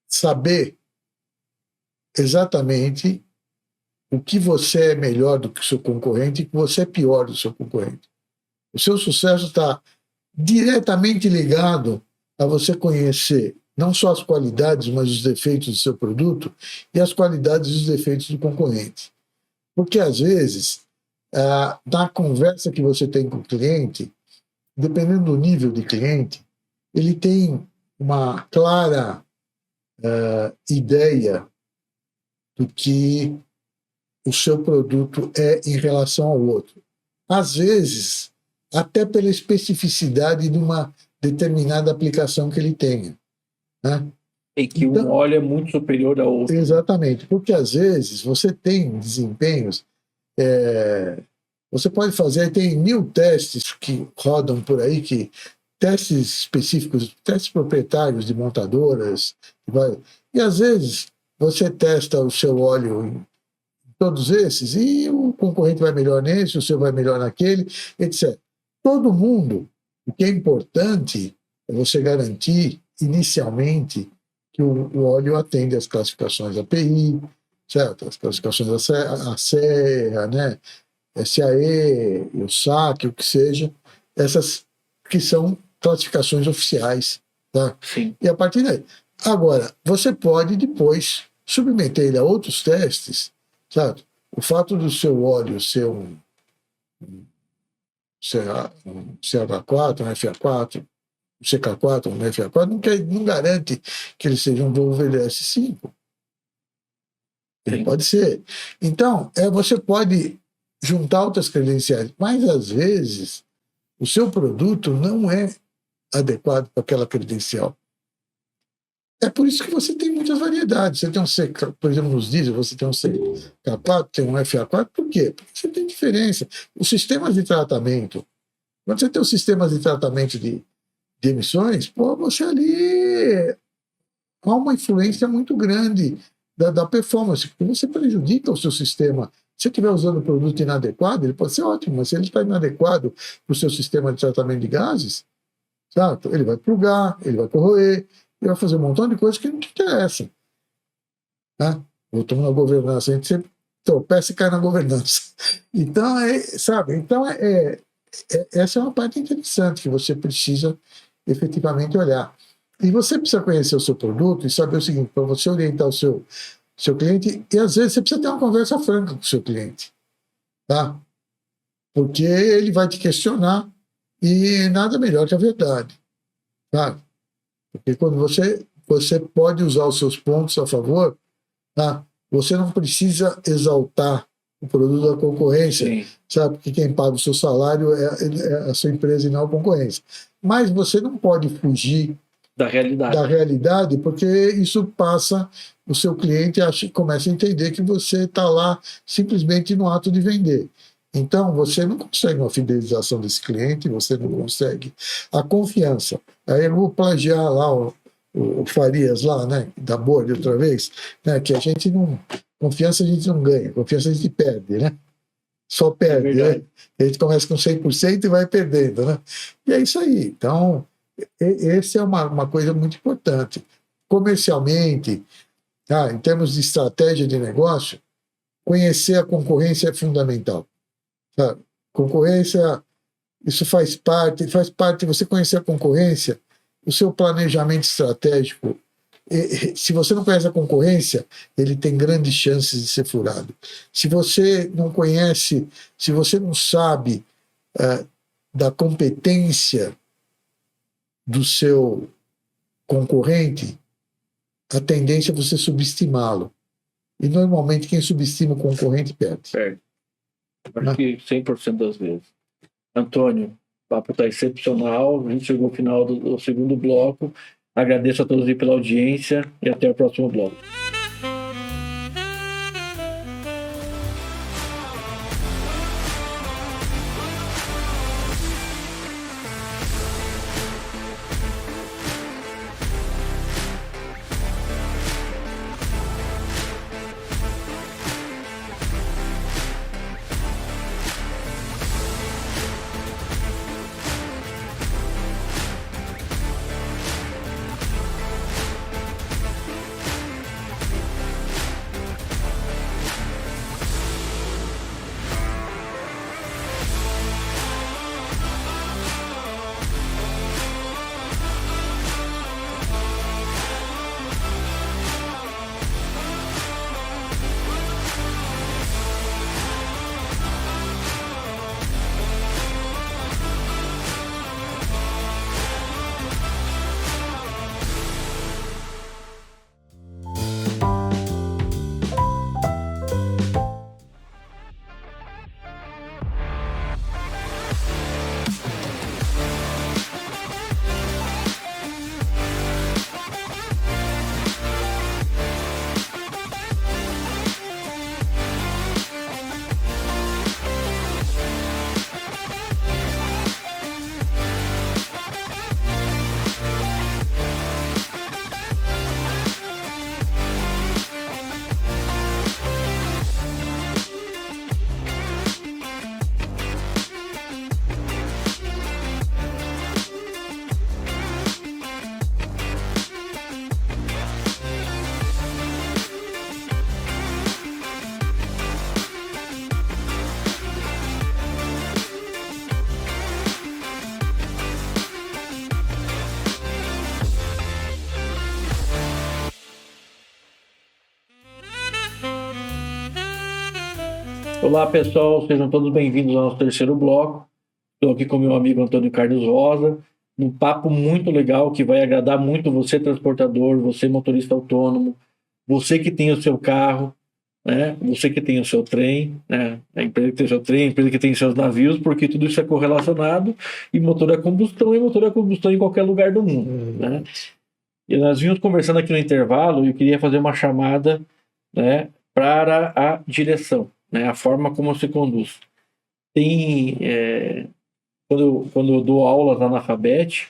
[SPEAKER 2] saber exatamente o que você é melhor do que o seu concorrente e o que você é pior do seu concorrente. O seu sucesso está diretamente ligado a você conhecer não só as qualidades, mas os defeitos do seu produto e as qualidades e os defeitos do concorrente. Porque, às vezes, na conversa que você tem com o cliente, dependendo do nível de cliente, ele tem uma clara ideia do que o seu produto é em relação ao outro. Às vezes, até pela especificidade de uma determinada aplicação que ele tenha, né?
[SPEAKER 1] E que um óleo é muito superior ao outro.
[SPEAKER 2] Exatamente, porque às vezes você tem desempenhos, você pode fazer, tem 1000 testes que rodam por aí, testes específicos, testes proprietários de montadoras, e às vezes você testa o seu óleo em todos esses, e o concorrente vai melhor nesse, o seu vai melhor naquele, etc. Todo mundo, o que é importante é você garantir inicialmente que o óleo atende às classificações API, certo? As classificações ACEA, né? SAE, o SAC, o que seja, essas que são classificações oficiais. Tá?
[SPEAKER 1] Sim.
[SPEAKER 2] E a partir daí. Agora, você pode depois submeter ele a outros testes, certo? O fato do seu óleo ser um CH4, um FA4, um CK4, um FA4, não garante que ele seja um Volvo LS5. Ele pode ser. Então, você pode juntar outras credenciais, mas às vezes o seu produto não é adequado para aquela credencial. É por isso que você tem muitas variedades. Você tem um CK, por exemplo, nos diesel, você tem um CK4, tem um FA4, por quê? Porque você tem diferença. Os sistemas de tratamento, quando você tem os sistemas de tratamento de emissões, você ali há uma influência muito grande da performance, porque você prejudica o seu sistema. Se você estiver usando um produto inadequado, ele pode ser ótimo, mas se ele está inadequado para o seu sistema de tratamento de gases, certo? Ele vai plugar, ele vai corroer, ele vai fazer um montão de coisas que não te interessam. Né? Voltamos na governança, a gente sempre tropeça e cai na governança. Então, sabe? Então, essa é uma parte interessante que você precisa efetivamente olhar. E você precisa conhecer o seu produto e saber o seguinte, para você orientar o seu cliente, e às vezes você precisa ter uma conversa franca com o seu cliente, tá? Porque ele vai te questionar e nada melhor que a verdade, tá? Porque quando você pode usar os seus pontos a favor, tá? Você não precisa exaltar o produto da concorrência,
[SPEAKER 1] Sim.
[SPEAKER 2] sabe? Porque quem paga o seu salário é a sua empresa e não a concorrência. Mas você não pode fugir
[SPEAKER 1] da realidade,
[SPEAKER 2] porque isso passa, o seu cliente começa a entender que você está lá simplesmente no ato de vender. Então, você não consegue uma fidelização desse cliente, você não consegue a confiança. Aí eu vou plagiar lá o Farias, lá, né, da Borde outra vez, né, que a gente não... Confiança a gente não ganha, confiança a gente perde, né? Só perde, né? A gente começa com 100% e vai perdendo, né? E é isso aí. Então, essa é uma coisa muito importante. Comercialmente, em termos de estratégia de negócio, conhecer a concorrência é fundamental. Sabe? Concorrência, isso faz parte, você conhecer a concorrência, o seu planejamento estratégico, se você não conhece a concorrência, ele tem grandes chances de ser furado. Se você não conhece, se você não sabe da competência do seu concorrente, a tendência é você subestimá-lo. E normalmente quem subestima o concorrente perde.
[SPEAKER 1] Acho que 100% das vezes. Antônio, o papo está excepcional. A gente chegou ao final do segundo bloco. Agradeço a todos aí pela audiência e até o próximo bloco. Olá, pessoal, sejam todos bem-vindos ao nosso terceiro bloco. Estou aqui com meu amigo Antônio Carlos Rosa, num papo muito legal que vai agradar muito você, transportador, você, motorista autônomo, você que tem o seu carro, né? Você que tem o seu trem, né? A empresa que tem o seu trem, a empresa que tem seus navios, porque tudo isso é correlacionado e motor a combustão em qualquer lugar do mundo, né? E nós vimos conversando aqui no intervalo e eu queria fazer uma chamada, né, para a direção, né, a forma como se conduz. Quando eu dou aulas lá na FABET,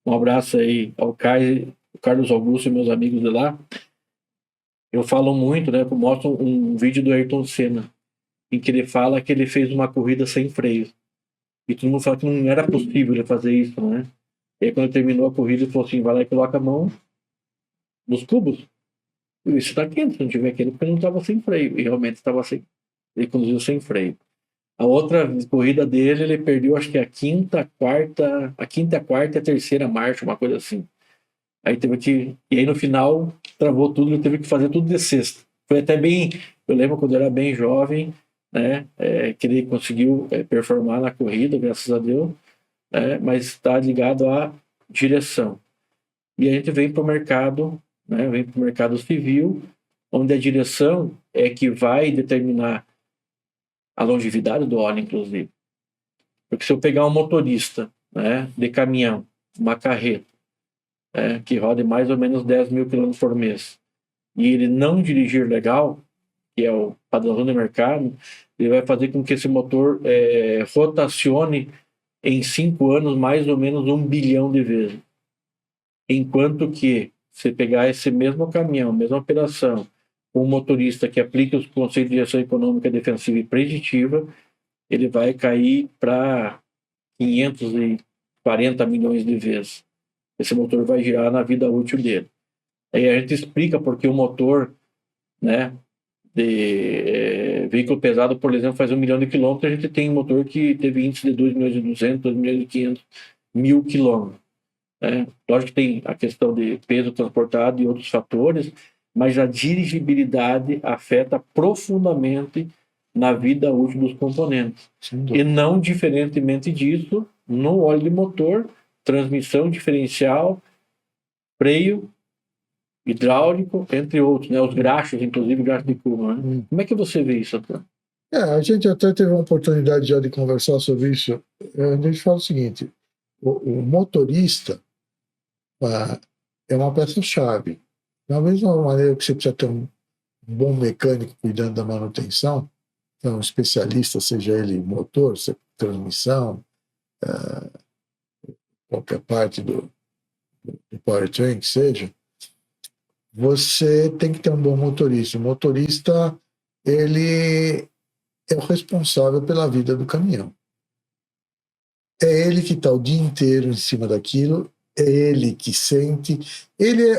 [SPEAKER 1] um abraço aí ao Carlos Augusto e meus amigos de lá, eu falo muito, né, eu mostro um vídeo do Ayrton Senna, em que ele fala que ele fez uma corrida sem freio. E todo mundo fala que não era possível ele fazer isso, né? E aí quando ele terminou a corrida, ele falou assim, vai lá e coloca a mão nos cubos. Isso está quente, se não tiver quente, porque não estava sem freio. E realmente estava sem. Ele conduziu sem freio. A outra corrida dele, ele perdeu, acho que a quinta, a quarta e a terceira marcha, uma coisa assim. Aí teve que. E aí no final, travou tudo, ele teve que fazer tudo de sexta. Foi até bem. Eu lembro quando eu era bem jovem, né? Que ele conseguiu performar na corrida, graças a Deus, né, mas está ligado à direção. E a gente vem para o mercado, né? Vem para o mercado civil, onde a direção é que vai determinar a longevidade do óleo, inclusive. Porque se eu pegar um motorista, né, de caminhão, uma carreta, que roda mais ou menos 10 mil quilômetros por mês, e ele não dirigir legal, que é o padrão do mercado, ele vai fazer com que esse motor rotacione em 5 anos mais ou menos 1 bilhão de vezes. Enquanto que, se pegar esse mesmo caminhão, mesma operação, um motorista que aplica os conceitos de ação econômica defensiva e preditiva, ele vai cair para 540 milhões de vezes. Esse motor vai girar na vida útil dele. Aí a gente explica porque o motor, né, de veículo pesado, por exemplo, faz 1 milhão de quilômetros, a gente tem um motor que teve índice de 2 milhões e 200, 2 milhões e 500 mil quilômetros. Lógico que tem a questão de peso transportado e outros fatores, mas a dirigibilidade afeta profundamente na vida útil dos componentes. E não diferentemente disso, no óleo de motor, transmissão, diferencial, freio, hidráulico, entre outros, né? Os graxos, inclusive graxo de curva. Né? Como é que você vê isso, Antônio?
[SPEAKER 2] A gente até teve uma oportunidade já de conversar sobre isso. A gente fala o seguinte, o motorista é uma peça-chave. Da mesma maneira que você precisa ter um bom mecânico cuidando da manutenção, então um especialista, seja ele motor, transmissão, qualquer parte do powertrain que seja, você tem que ter um bom motorista. O motorista, ele é o responsável pela vida do caminhão. É ele que está o dia inteiro em cima daquilo, é ele que sente.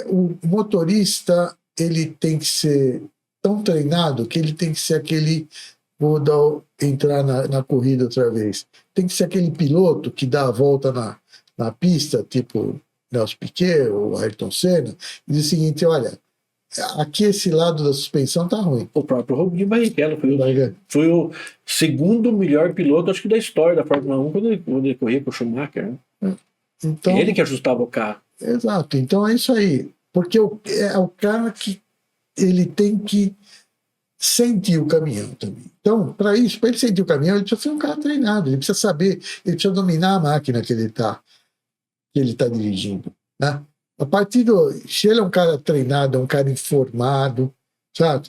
[SPEAKER 2] O motorista, ele tem que ser tão treinado que ele tem que ser aquele, entrar na corrida outra vez, tem que ser aquele piloto que dá a volta na pista, tipo Nelson Piquet ou Ayrton Senna, e diz o seguinte, olha, aqui esse lado da suspensão tá ruim.
[SPEAKER 1] O próprio Rubinho Barrichello foi o segundo melhor piloto, acho que da história da Fórmula 1, quando ele corria com o Schumacher. Né? Então, ele que ajustava o carro.
[SPEAKER 2] Exato, então é isso aí. Porque é o cara que ele tem que sentir o caminhão também. Então, para ele sentir o caminhão, ele precisa ser um cara treinado, ele precisa saber, ele precisa dominar a máquina que ele tá dirigindo. Né? Se ele é um cara treinado, é um cara informado, sabe?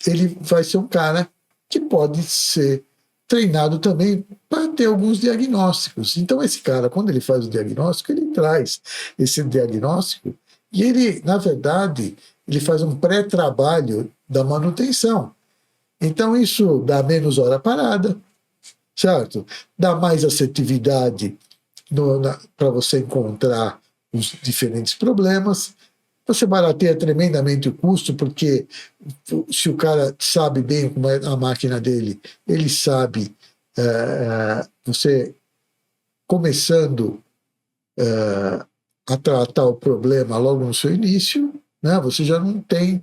[SPEAKER 2] Ele vai ser um cara que pode ser treinado também para ter alguns diagnósticos. Então, esse cara, quando ele faz o diagnóstico, ele traz esse diagnóstico e ele, na verdade, ele faz um pré-trabalho da manutenção. Então, isso dá menos hora parada, certo? Dá mais assertividade para você encontrar os diferentes problemas. Você barateia tremendamente o custo, porque se o cara sabe bem como é a máquina dele, ele sabe, você começando a tratar o problema logo no seu início, né, você já não tem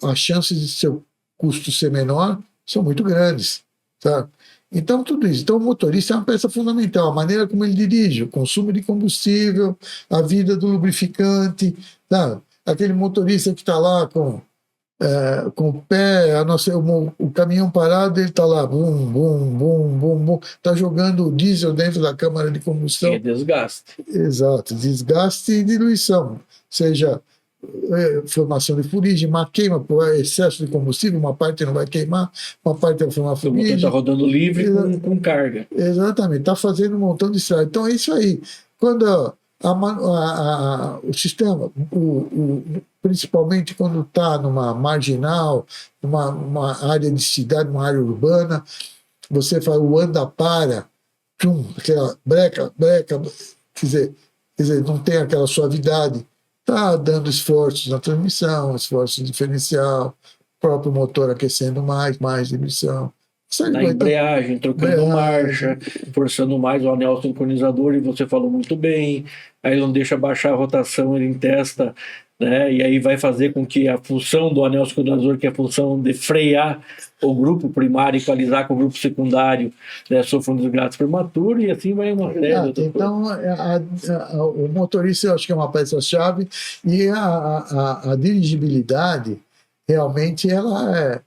[SPEAKER 2] a chance de seu custo ser menor, são muito grandes, tá? Então, tudo isso. Então, o motorista é uma peça fundamental, a maneira como ele dirige, o consumo de combustível, a vida do lubrificante, tá? Aquele motorista que está lá com o pé, o caminhão parado, ele está lá, bum, bum, bum, bum, bum, está jogando o diesel dentro da câmara de
[SPEAKER 1] E é
[SPEAKER 2] combustão.
[SPEAKER 1] desgaste.
[SPEAKER 2] Exato, desgaste e diluição, seja formação de fuligem, uma queima por excesso de combustível, uma parte não vai queimar, uma parte vai formar
[SPEAKER 1] O motor está
[SPEAKER 2] fuligem.
[SPEAKER 1] rodando livre com carga.
[SPEAKER 2] Exatamente, está fazendo um montão de estrada. Então é isso aí. Quando o sistema, principalmente quando está numa marginal, uma área de cidade, uma área urbana, você faz o anda-para, aquela breca, quer dizer, não tem aquela suavidade, está dando esforços na transmissão, esforços no diferencial, próprio motor aquecendo mais emissão.
[SPEAKER 1] Na embreagem, trocando marcha, forçando mais o anel sincronizador, e você falou muito bem, aí não deixa baixar a rotação, ele testa, né? E aí vai fazer com que a função do anel sincronizador, que é a função de frear o grupo primário e equalizar com o grupo secundário, né, sofra um desgaste prematuro, e assim vai uma série.
[SPEAKER 2] Então, o motorista eu acho que é uma peça-chave, e a dirigibilidade, realmente, ela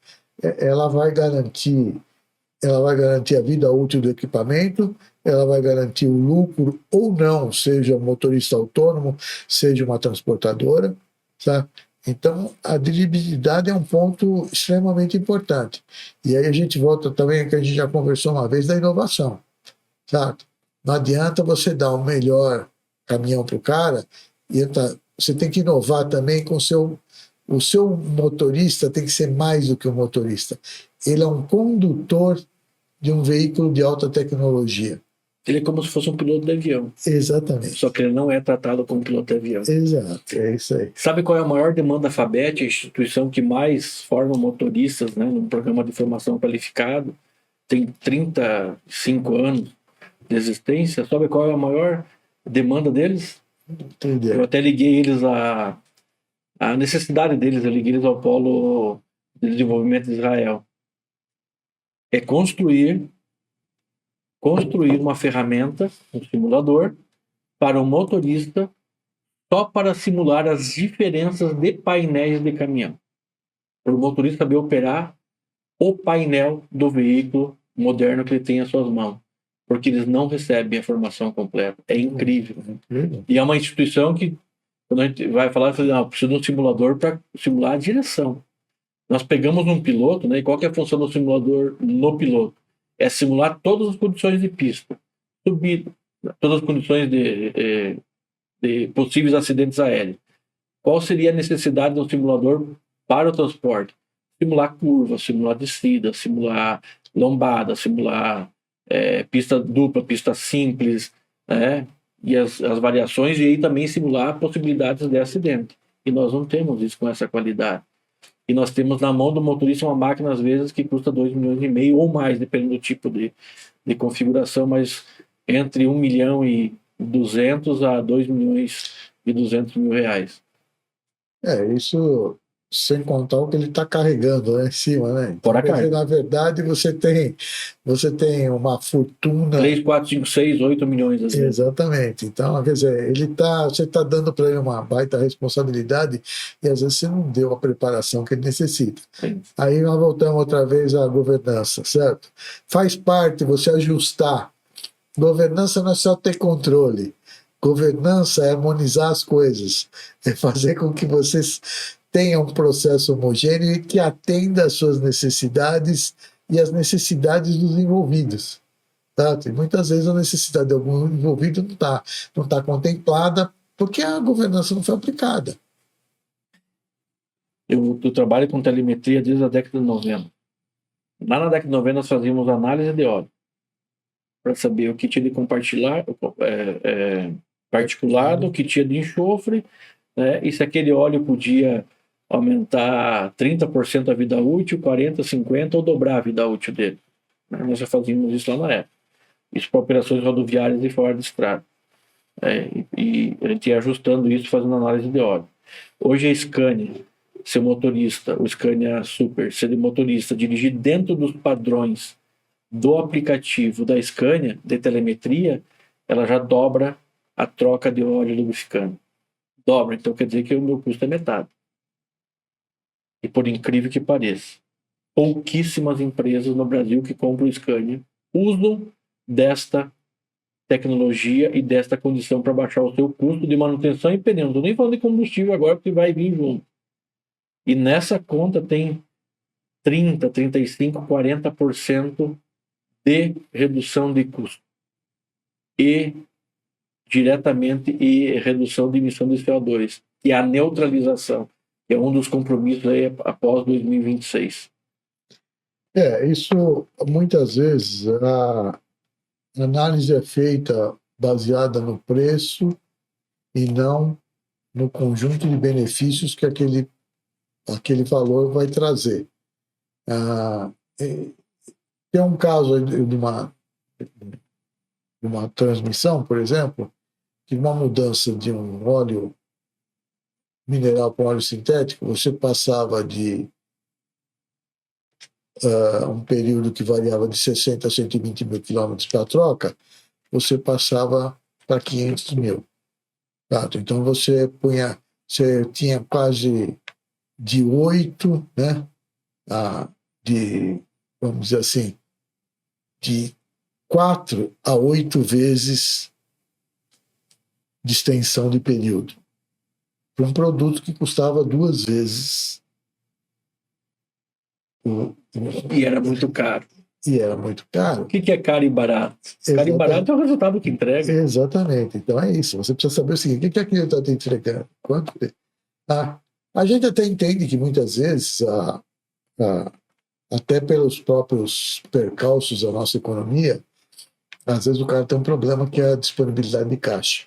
[SPEAKER 2] vai garantir a vida útil do equipamento, ela vai garantir o lucro ou não, seja um motorista autônomo, seja uma transportadora, tá? Então, a dirigibilidade é um ponto extremamente importante. E aí a gente volta também, que a gente já conversou uma vez, da inovação, certo? Não adianta você dar o melhor caminhão para o cara, você tem que inovar também com o seu motorista, tem que ser mais do que um motorista. Ele é um condutor de um veículo de alta tecnologia.
[SPEAKER 1] Ele é como se fosse um piloto de avião.
[SPEAKER 2] Exatamente.
[SPEAKER 1] Só que ele não é tratado como piloto de avião.
[SPEAKER 2] Exato, é isso aí.
[SPEAKER 1] Sabe qual é a maior demanda FABET, a instituição que mais forma motoristas, né, num programa de formação qualificado? Tem 35 anos de existência. Sabe qual é a maior demanda deles?
[SPEAKER 2] Entendeu?
[SPEAKER 1] Eu até liguei eles a necessidade deles, eu liguei eles ao Polo de Desenvolvimento de Israel. É construir uma ferramenta, um simulador, para o motorista, só para simular as diferenças de painéis de caminhão. Para o motorista saber operar o painel do veículo moderno que ele tem em suas mãos. Porque eles não recebem a formação completa. É incrível. E é uma instituição que, quando a gente vai falar, precisa de um simulador para simular a direção. Nós pegamos um piloto, né, e qual que é a função do simulador no piloto? É simular todas as condições de pista, subida, todas as condições de possíveis acidentes aéreos. Qual seria a necessidade do simulador para o transporte? Simular curva, simular descida, simular lombada, simular pista dupla, pista simples, né? E as variações, e aí também simular possibilidades de acidente. E nós não temos isso com essa qualidade. E nós temos na mão do motorista uma máquina, às vezes, que custa 2,5 milhões ou mais, dependendo do tipo de configuração, mas entre 1.200.000 a 2.200.000 reais.
[SPEAKER 2] Isso sem contar o que ele está carregando lá em cima, né?
[SPEAKER 1] Fora a carga.
[SPEAKER 2] Na verdade, você tem uma fortuna.
[SPEAKER 1] 3, 4, 5, 6, 8 milhões. Às vezes.
[SPEAKER 2] Exatamente. Então, quer dizer, você está dando para ele uma baita responsabilidade e às vezes você não deu a preparação que ele necessita.
[SPEAKER 1] Sim.
[SPEAKER 2] Aí nós voltamos outra vez à governança, certo? Faz parte você ajustar. Governança não é só ter controle. Governança é harmonizar as coisas, é fazer com que vocês tenham um processo homogêneo e que atenda às suas necessidades e às necessidades dos envolvidos. Tá? E muitas vezes a necessidade de algum envolvido não tá contemplada porque a governança não foi aplicada.
[SPEAKER 1] Eu trabalho com telemetria desde a década de 90. Lá na década de 90 nós fazíamos análise de óleo para saber o que tinha de particulado, o que tinha de enxofre, né? E se aquele óleo podia aumentar 30% a vida útil, 40%, 50% ou dobrar a vida útil dele. Nós já fazíamos isso lá na época. Isso para operações rodoviárias e fora de estrada. E a gente ia ajustando isso, fazendo análise de óleo. Hoje a Scania se o motorista, o Scania Super, se o motorista dirigir dentro dos padrões do aplicativo da Scania, de telemetria, ela já dobra a troca de óleo lubrificante. Dobra, então quer dizer que o meu custo é metade. E por incrível que pareça, pouquíssimas empresas no Brasil que compram o Scania usam desta tecnologia e desta condição para baixar o seu custo de manutenção e pneu. Não estou nem falando de combustível agora, porque vai vir junto. E nessa conta tem 30, 35, 40% de redução de custo. E diretamente e redução de emissão de CO2. E a neutralização, que é um dos compromissos aí após 2026.
[SPEAKER 2] Isso muitas vezes a análise é feita baseada no preço e não no conjunto de benefícios que aquele valor vai trazer. Tem um caso de uma transmissão, por exemplo, que uma mudança de um óleo mineral para um óleo sintético, você passava de um período que variava de 60 a 120 mil quilômetros para a troca, você passava para 500 mil. Tá? Então você tinha quase de 8, né, vamos dizer assim, de 4 a 8 vezes de extensão de período para um produto que custava 2 vezes
[SPEAKER 1] e era muito caro.
[SPEAKER 2] E era muito caro.
[SPEAKER 1] O que é caro e barato? Caro e barato é o resultado que entrega.
[SPEAKER 2] Exatamente. Então é isso. Você precisa saber o seguinte: o que aquilo está te entregando? Quanto? A gente até entende que muitas vezes, até pelos próprios percalços da nossa economia, às vezes o cara tem um problema que é a disponibilidade de caixa.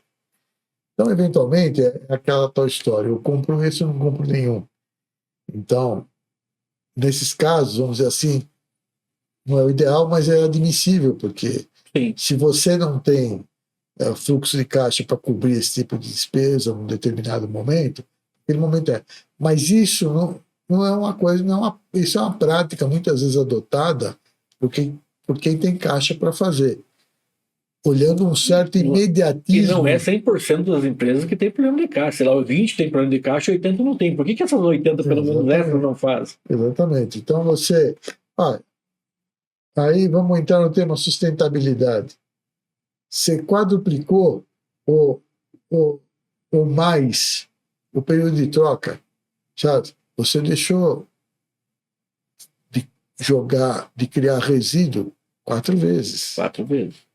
[SPEAKER 2] Então, eventualmente, é aquela tal história: eu compro esse, eu não compro nenhum. Então, nesses casos, vamos dizer assim, não é o ideal, mas é admissível, porque
[SPEAKER 1] Sim.
[SPEAKER 2] Se você não tem fluxo de caixa para cobrir esse tipo de despesa num determinado momento, aquele momento é. Mas isso não é uma coisa, isso é uma prática muitas vezes adotada por quem tem caixa para fazer, olhando um certo imediatismo.
[SPEAKER 1] E não é 100% das empresas que tem problema de caixa. Sei lá, 20 tem problema de caixa, 80 não tem. Por que essas 80, pelo menos essas, não fazem?
[SPEAKER 2] Exatamente. Então aí vamos entrar no tema sustentabilidade. Você quadruplicou ou mais o período de troca, sabe? Você deixou de criar resíduo 4 vezes.
[SPEAKER 1] 4 vezes.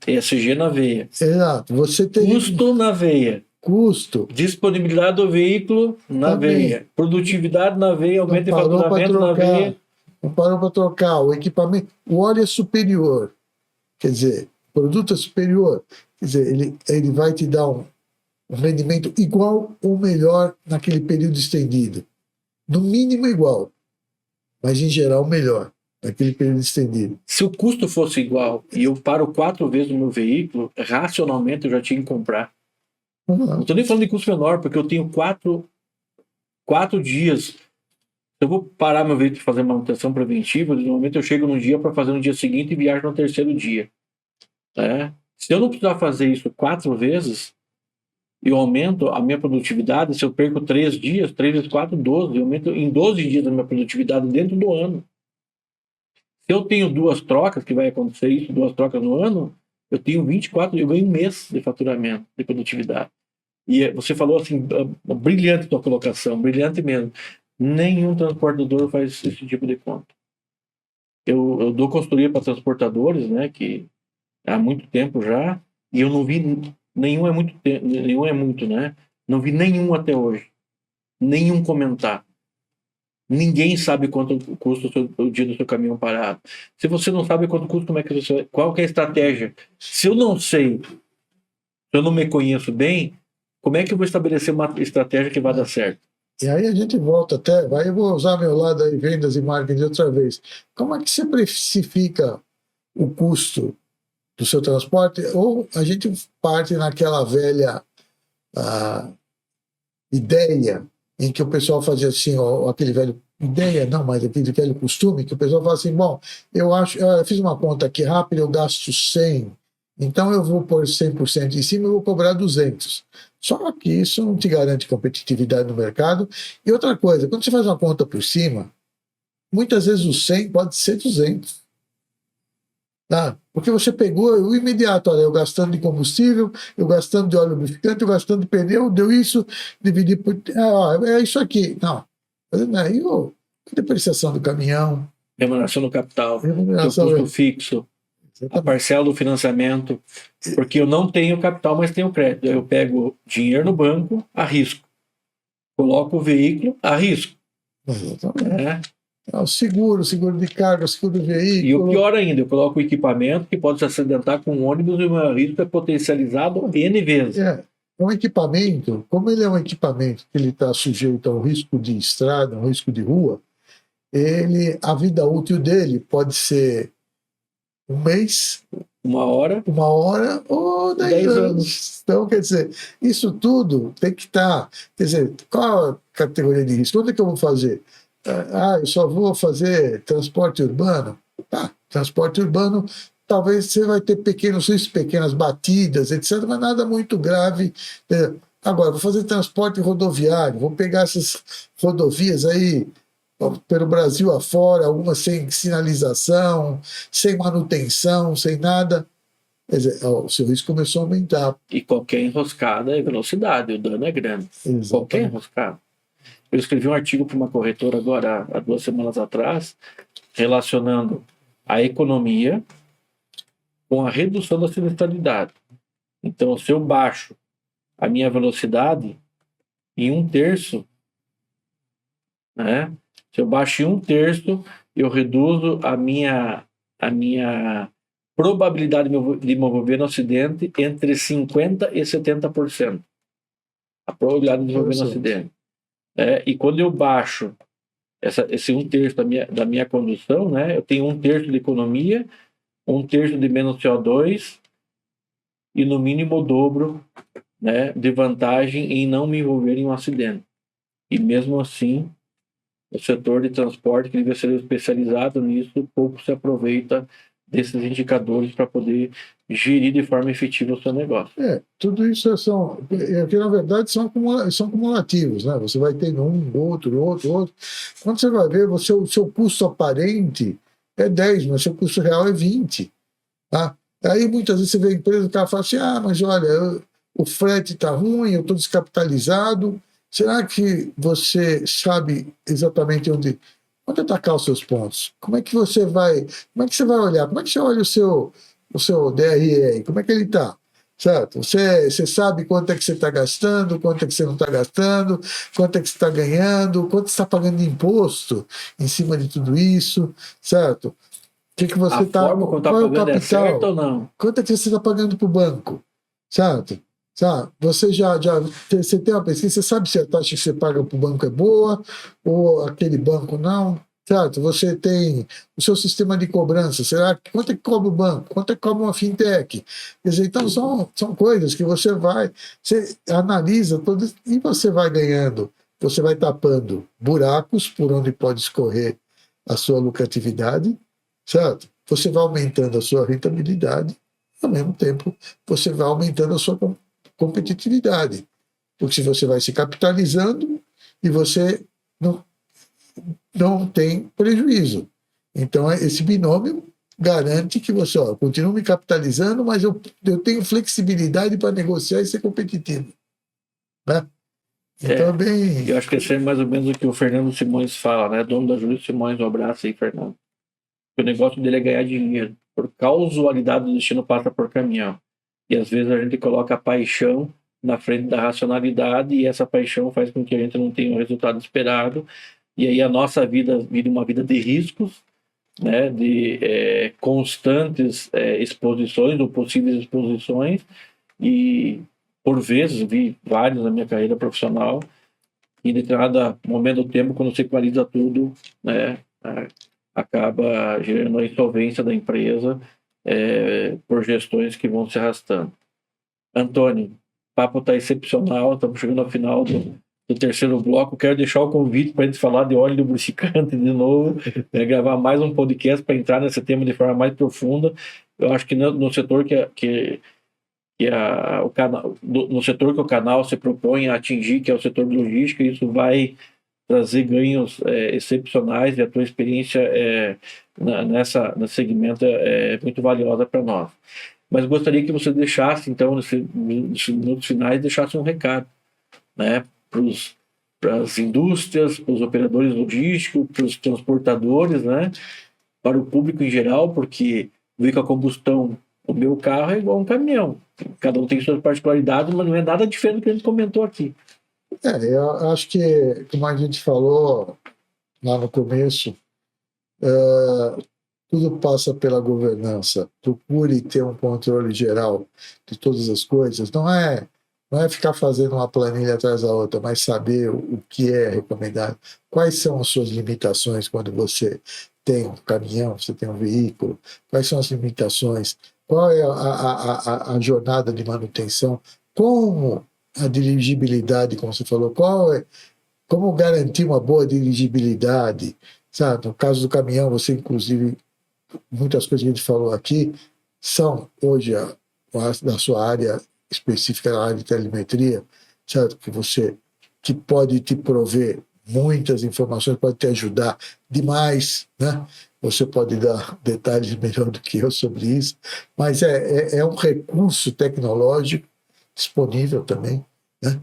[SPEAKER 1] ESG na veia.
[SPEAKER 2] Exato. Você tem
[SPEAKER 1] custo na veia.
[SPEAKER 2] Custo.
[SPEAKER 1] Disponibilidade do veículo na veia. Produtividade na veia, aumento de faturamento na veia.
[SPEAKER 2] Não parou para trocar. O equipamento, o óleo é superior. Quer dizer, o produto é superior. Quer dizer, ele vai te dar um rendimento igual ou melhor naquele período estendido. No mínimo igual, mas em geral melhor naquele período estendido.
[SPEAKER 1] Se o custo fosse igual e eu paro 4 vezes no meu veículo, racionalmente eu já tinha que comprar. Não estou nem falando de custo menor, porque eu tenho 4 dias. Eu vou parar meu veículo de fazer manutenção preventiva, normalmente eu chego num dia para fazer no dia seguinte e viajo no terceiro dia. Se eu não precisar fazer isso 4 vezes, eu aumento a minha produtividade. Se eu perco 3 dias, 3 vezes 4, 12. Eu aumento em 12 dias a minha produtividade dentro do ano. Se eu tenho 2 trocas, que vai acontecer isso, 2 trocas no ano, eu tenho 24, eu ganho 1 mês de faturamento, de produtividade. E você falou assim, brilhante tua colocação, brilhante mesmo. Nenhum transportador faz esse tipo de conta. Eu dou consultoria para transportadores, né, que há muito tempo já, e eu não vi nenhum é muito, né? Não vi nenhum até hoje. Nenhum comentar. Ninguém sabe quanto custa o dia do seu caminhão parado. Se você não sabe quanto custa, qual que é a estratégia? Se eu não sei, se eu não me conheço bem, como é que eu vou estabelecer uma estratégia que vai dar certo?
[SPEAKER 2] E aí a gente volta eu vou usar meu lado aí, vendas e marketing outra vez. Como é que você precifica o custo do seu transporte? Ou a gente parte naquela velha ideia em que o pessoal fazia assim, ó, aquele velho ideia, não, mas aquele velho costume, que o pessoal fala assim, bom, eu fiz uma conta aqui rápida, eu gasto 100, então eu vou pôr 100% em cima e vou cobrar 200. Só que isso não te garante competitividade no mercado. E outra coisa, quando você faz uma conta por cima, muitas vezes o 100 pode ser 200. Tá? Porque você pegou o imediato, olha, eu gastando de combustível, eu gastando de óleo lubrificante, eu gastando de pneu, deu isso, dividi por. É isso aqui. Não. Aí, a depreciação do caminhão,
[SPEAKER 1] Remuneração do capital, teu
[SPEAKER 2] remuneração.
[SPEAKER 1] custo fixo, a parcela do financiamento, porque eu não tenho capital, mas tenho crédito. Eu pego dinheiro no banco, arrisco. Coloco o veículo, arrisco.
[SPEAKER 2] Exatamente. O seguro de carga, seguro de veículo.
[SPEAKER 1] E o pior ainda, eu coloco o equipamento que pode se acidentar com um ônibus e o meu risco é potencializado N vezes.
[SPEAKER 2] É um equipamento, como ele é um equipamento que ele está sujeito ao risco de estrada, ao risco de rua, a vida útil dele pode ser um mês,
[SPEAKER 1] uma hora
[SPEAKER 2] ou 10 anos. Então, quer dizer, isso tudo tem que estar. Quer dizer, qual a categoria de risco? Onde é que eu vou fazer? Eu só vou fazer transporte urbano. Tá, transporte urbano, talvez você vai ter pequenos riscos, pequenas batidas, etc., mas nada muito grave. Agora, vou fazer transporte rodoviário, vou pegar essas rodovias aí pelo Brasil afora, algumas sem sinalização, sem manutenção, sem nada. Quer dizer, o seu risco começou a aumentar.
[SPEAKER 1] E qualquer enroscada é velocidade, o dano é grande.
[SPEAKER 2] Exatamente.
[SPEAKER 1] Qualquer enroscada. Eu escrevi um artigo para uma corretora agora, há 2 semanas atrás, relacionando a economia com a redução da sinistralidade. Então, se eu baixo a minha velocidade em 1/3, né? Se eu baixo em 1/3, eu reduzo a minha probabilidade de me envolver no acidente entre 50% e 70%. A probabilidade de me envolver no acidente. E quando eu baixo esse 1/3 da minha condução, né, eu tenho 1/3 de economia, 1/3 de menos CO2 e no mínimo o dobro, né, de vantagem em não me envolver em um acidente. E mesmo assim, o setor de transporte, que deve ser especializado nisso, pouco se aproveita desses indicadores para poder gerir de forma efetiva o seu negócio.
[SPEAKER 2] Tudo isso que na verdade são cumulativos, né? Você vai tendo outro. Quando você vai ver, o seu custo aparente é 10, mas seu custo real é 20. Tá? Aí muitas vezes você vê a empresa, o cara fala assim, mas olha, o frete está ruim, eu estou descapitalizado. Será que você sabe exatamente onde atacar os seus pontos? Como é que você vai olhar? Como é que você olha o seu DRE? Como é que ele está? Certo? Você sabe quanto é que você está gastando, quanto é que você não está gastando, quanto é que você está ganhando, quanto você está pagando de imposto em cima de tudo isso, certo? O que você está
[SPEAKER 1] pagando é certo ou não?
[SPEAKER 2] Quanto é que você está pagando para o banco? Certo? Sabe? Você você tem uma pesquisa, você sabe se a taxa que você paga para o banco é boa ou aquele banco não, certo? Você tem o seu sistema de cobrança, quanto é que cobra o banco? Quanto é que cobra uma fintech? Quer dizer, então são coisas que você analisa todas e você vai ganhando, você vai tapando buracos por onde pode escorrer a sua lucratividade, certo? Você vai aumentando a sua rentabilidade, ao mesmo tempo você vai aumentando a sua competitividade, porque se você vai se capitalizando e você não tem prejuízo. Então, esse binômio garante que você continua me capitalizando, mas eu tenho flexibilidade para negociar e ser competitivo. Né? Então,
[SPEAKER 1] eu acho que esse é mais ou menos o que o Fernando Simões fala, né? Dono da Júlio Simões, um abraço aí, Fernando. O negócio dele é ganhar dinheiro. Por causalidade do destino passa por caminhão. E às vezes a gente coloca a paixão na frente da racionalidade e essa paixão faz com que a gente não tenha o resultado esperado. E aí a nossa vida vira uma vida de riscos, né, de constantes exposições ou possíveis exposições. E por vezes, vi vários na minha carreira profissional, e em determinado momento do tempo, quando se equaliza tudo, né, acaba gerando a insolvência da empresa por gestões que vão se arrastando. Antônio, o papo está excepcional, estamos chegando ao final do terceiro bloco. Quero deixar o convite para a gente falar de óleo lubrificante de novo, gravar mais um podcast para entrar nesse tema de forma mais profunda. Eu acho que no setor o canal, no setor que o canal se propõe a atingir, que é o setor de logística, isso vai trazer ganhos excepcionais, e a tua experiência nesse segmento é muito valiosa para nós. Mas gostaria que você deixasse, então, nesses minutos finais, deixasse um recado, né, para as indústrias, para os operadores logísticos, para os transportadores, né, para o público em geral, porque veio com a combustão, o meu carro é igual um caminhão. Cada um tem suas particularidades, mas não é nada diferente do que a gente comentou aqui.
[SPEAKER 2] Eu acho que, como a gente falou lá no começo, tudo passa pela governança. Procure ter um controle geral de todas as coisas. Não é ficar fazendo uma planilha atrás da outra, mas saber o que é recomendado. Quais são as suas limitações quando você tem um caminhão, você tem um veículo? Quais são as limitações? Qual é a jornada de manutenção? Como a dirigibilidade, como você falou, como garantir uma boa dirigibilidade? Sabe? No caso do caminhão, você, inclusive, muitas coisas que a gente falou aqui são, hoje, da sua área específica, na área de telemetria, certo? Que pode te prover muitas informações, pode te ajudar demais, né? Você pode dar detalhes melhor do que eu sobre isso, mas é um recurso tecnológico disponível também, né?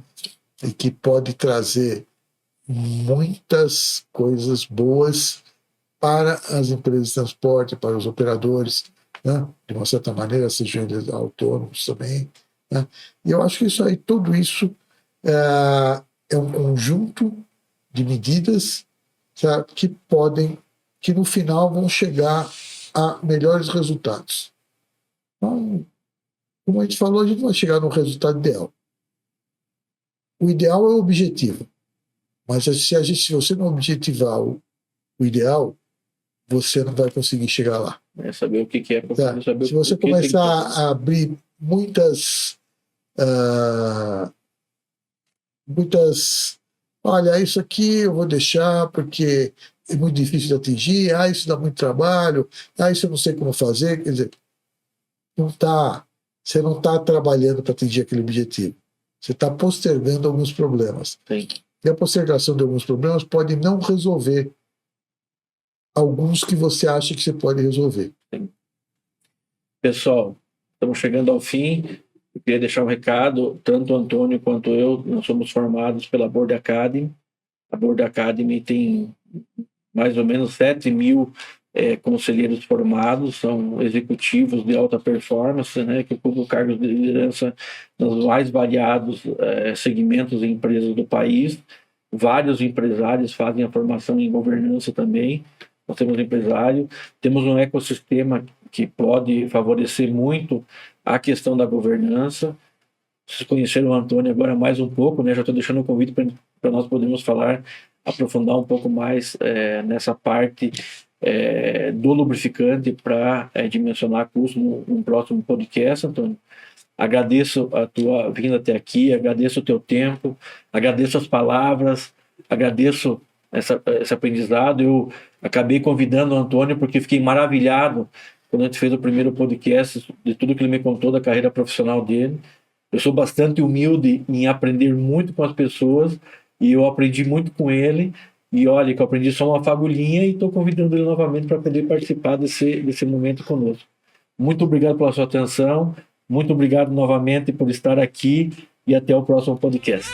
[SPEAKER 2] E que pode trazer muitas coisas boas para as empresas de transporte, para os operadores, né? De uma certa maneira, sejam eles autônomos também, né? E eu acho que tudo isso é um conjunto de medidas, certo? Que no final vão chegar a melhores resultados. Então, como a gente falou, a gente vai chegar no resultado ideal. O ideal é o objetivo, mas se você não objetivar o ideal, você não vai conseguir chegar lá.
[SPEAKER 1] É saber o que é,
[SPEAKER 2] Tá?
[SPEAKER 1] saber
[SPEAKER 2] se você começar a abrir muitas, olha, isso aqui eu vou deixar porque é muito difícil de atingir, isso dá muito trabalho, isso eu não sei como fazer, quer dizer, você não está trabalhando para atingir aquele objetivo. Você está postergando alguns problemas.
[SPEAKER 1] Sim.
[SPEAKER 2] E a postergação de alguns problemas pode não resolver alguns que você acha que você pode resolver.
[SPEAKER 1] Sim. Pessoal, estamos chegando ao fim. Eu queria deixar um recado, tanto o Antônio quanto eu, nós somos formados pela Board Academy. A Board Academy tem mais ou menos 7.000 conselheiros formados, são executivos de alta performance, né, que ocupam cargos de liderança nos mais variados segmentos e empresas do país. Vários empresários fazem a formação em governança também. Nós temos empresário, temos um ecossistema que pode favorecer muito a questão da governança. Vocês conheceram o Antônio agora mais um pouco, né? Já estou deixando o convite para nós podermos falar, aprofundar um pouco mais nessa parte do lubrificante para dimensionar custo num próximo podcast, Antônio. Agradeço a tua vinda até aqui, agradeço o teu tempo, agradeço as palavras, agradeço esse aprendizado. Eu acabei convidando o Antônio porque fiquei maravilhado quando a gente fez o primeiro podcast de tudo que ele me contou da carreira profissional dele. Eu sou bastante humilde em aprender muito com as pessoas e eu aprendi muito com ele. E olha, que eu aprendi só uma fagulhinha e estou convidando ele novamente para poder participar desse momento conosco. Muito obrigado pela sua atenção, muito obrigado novamente por estar aqui e até o próximo podcast.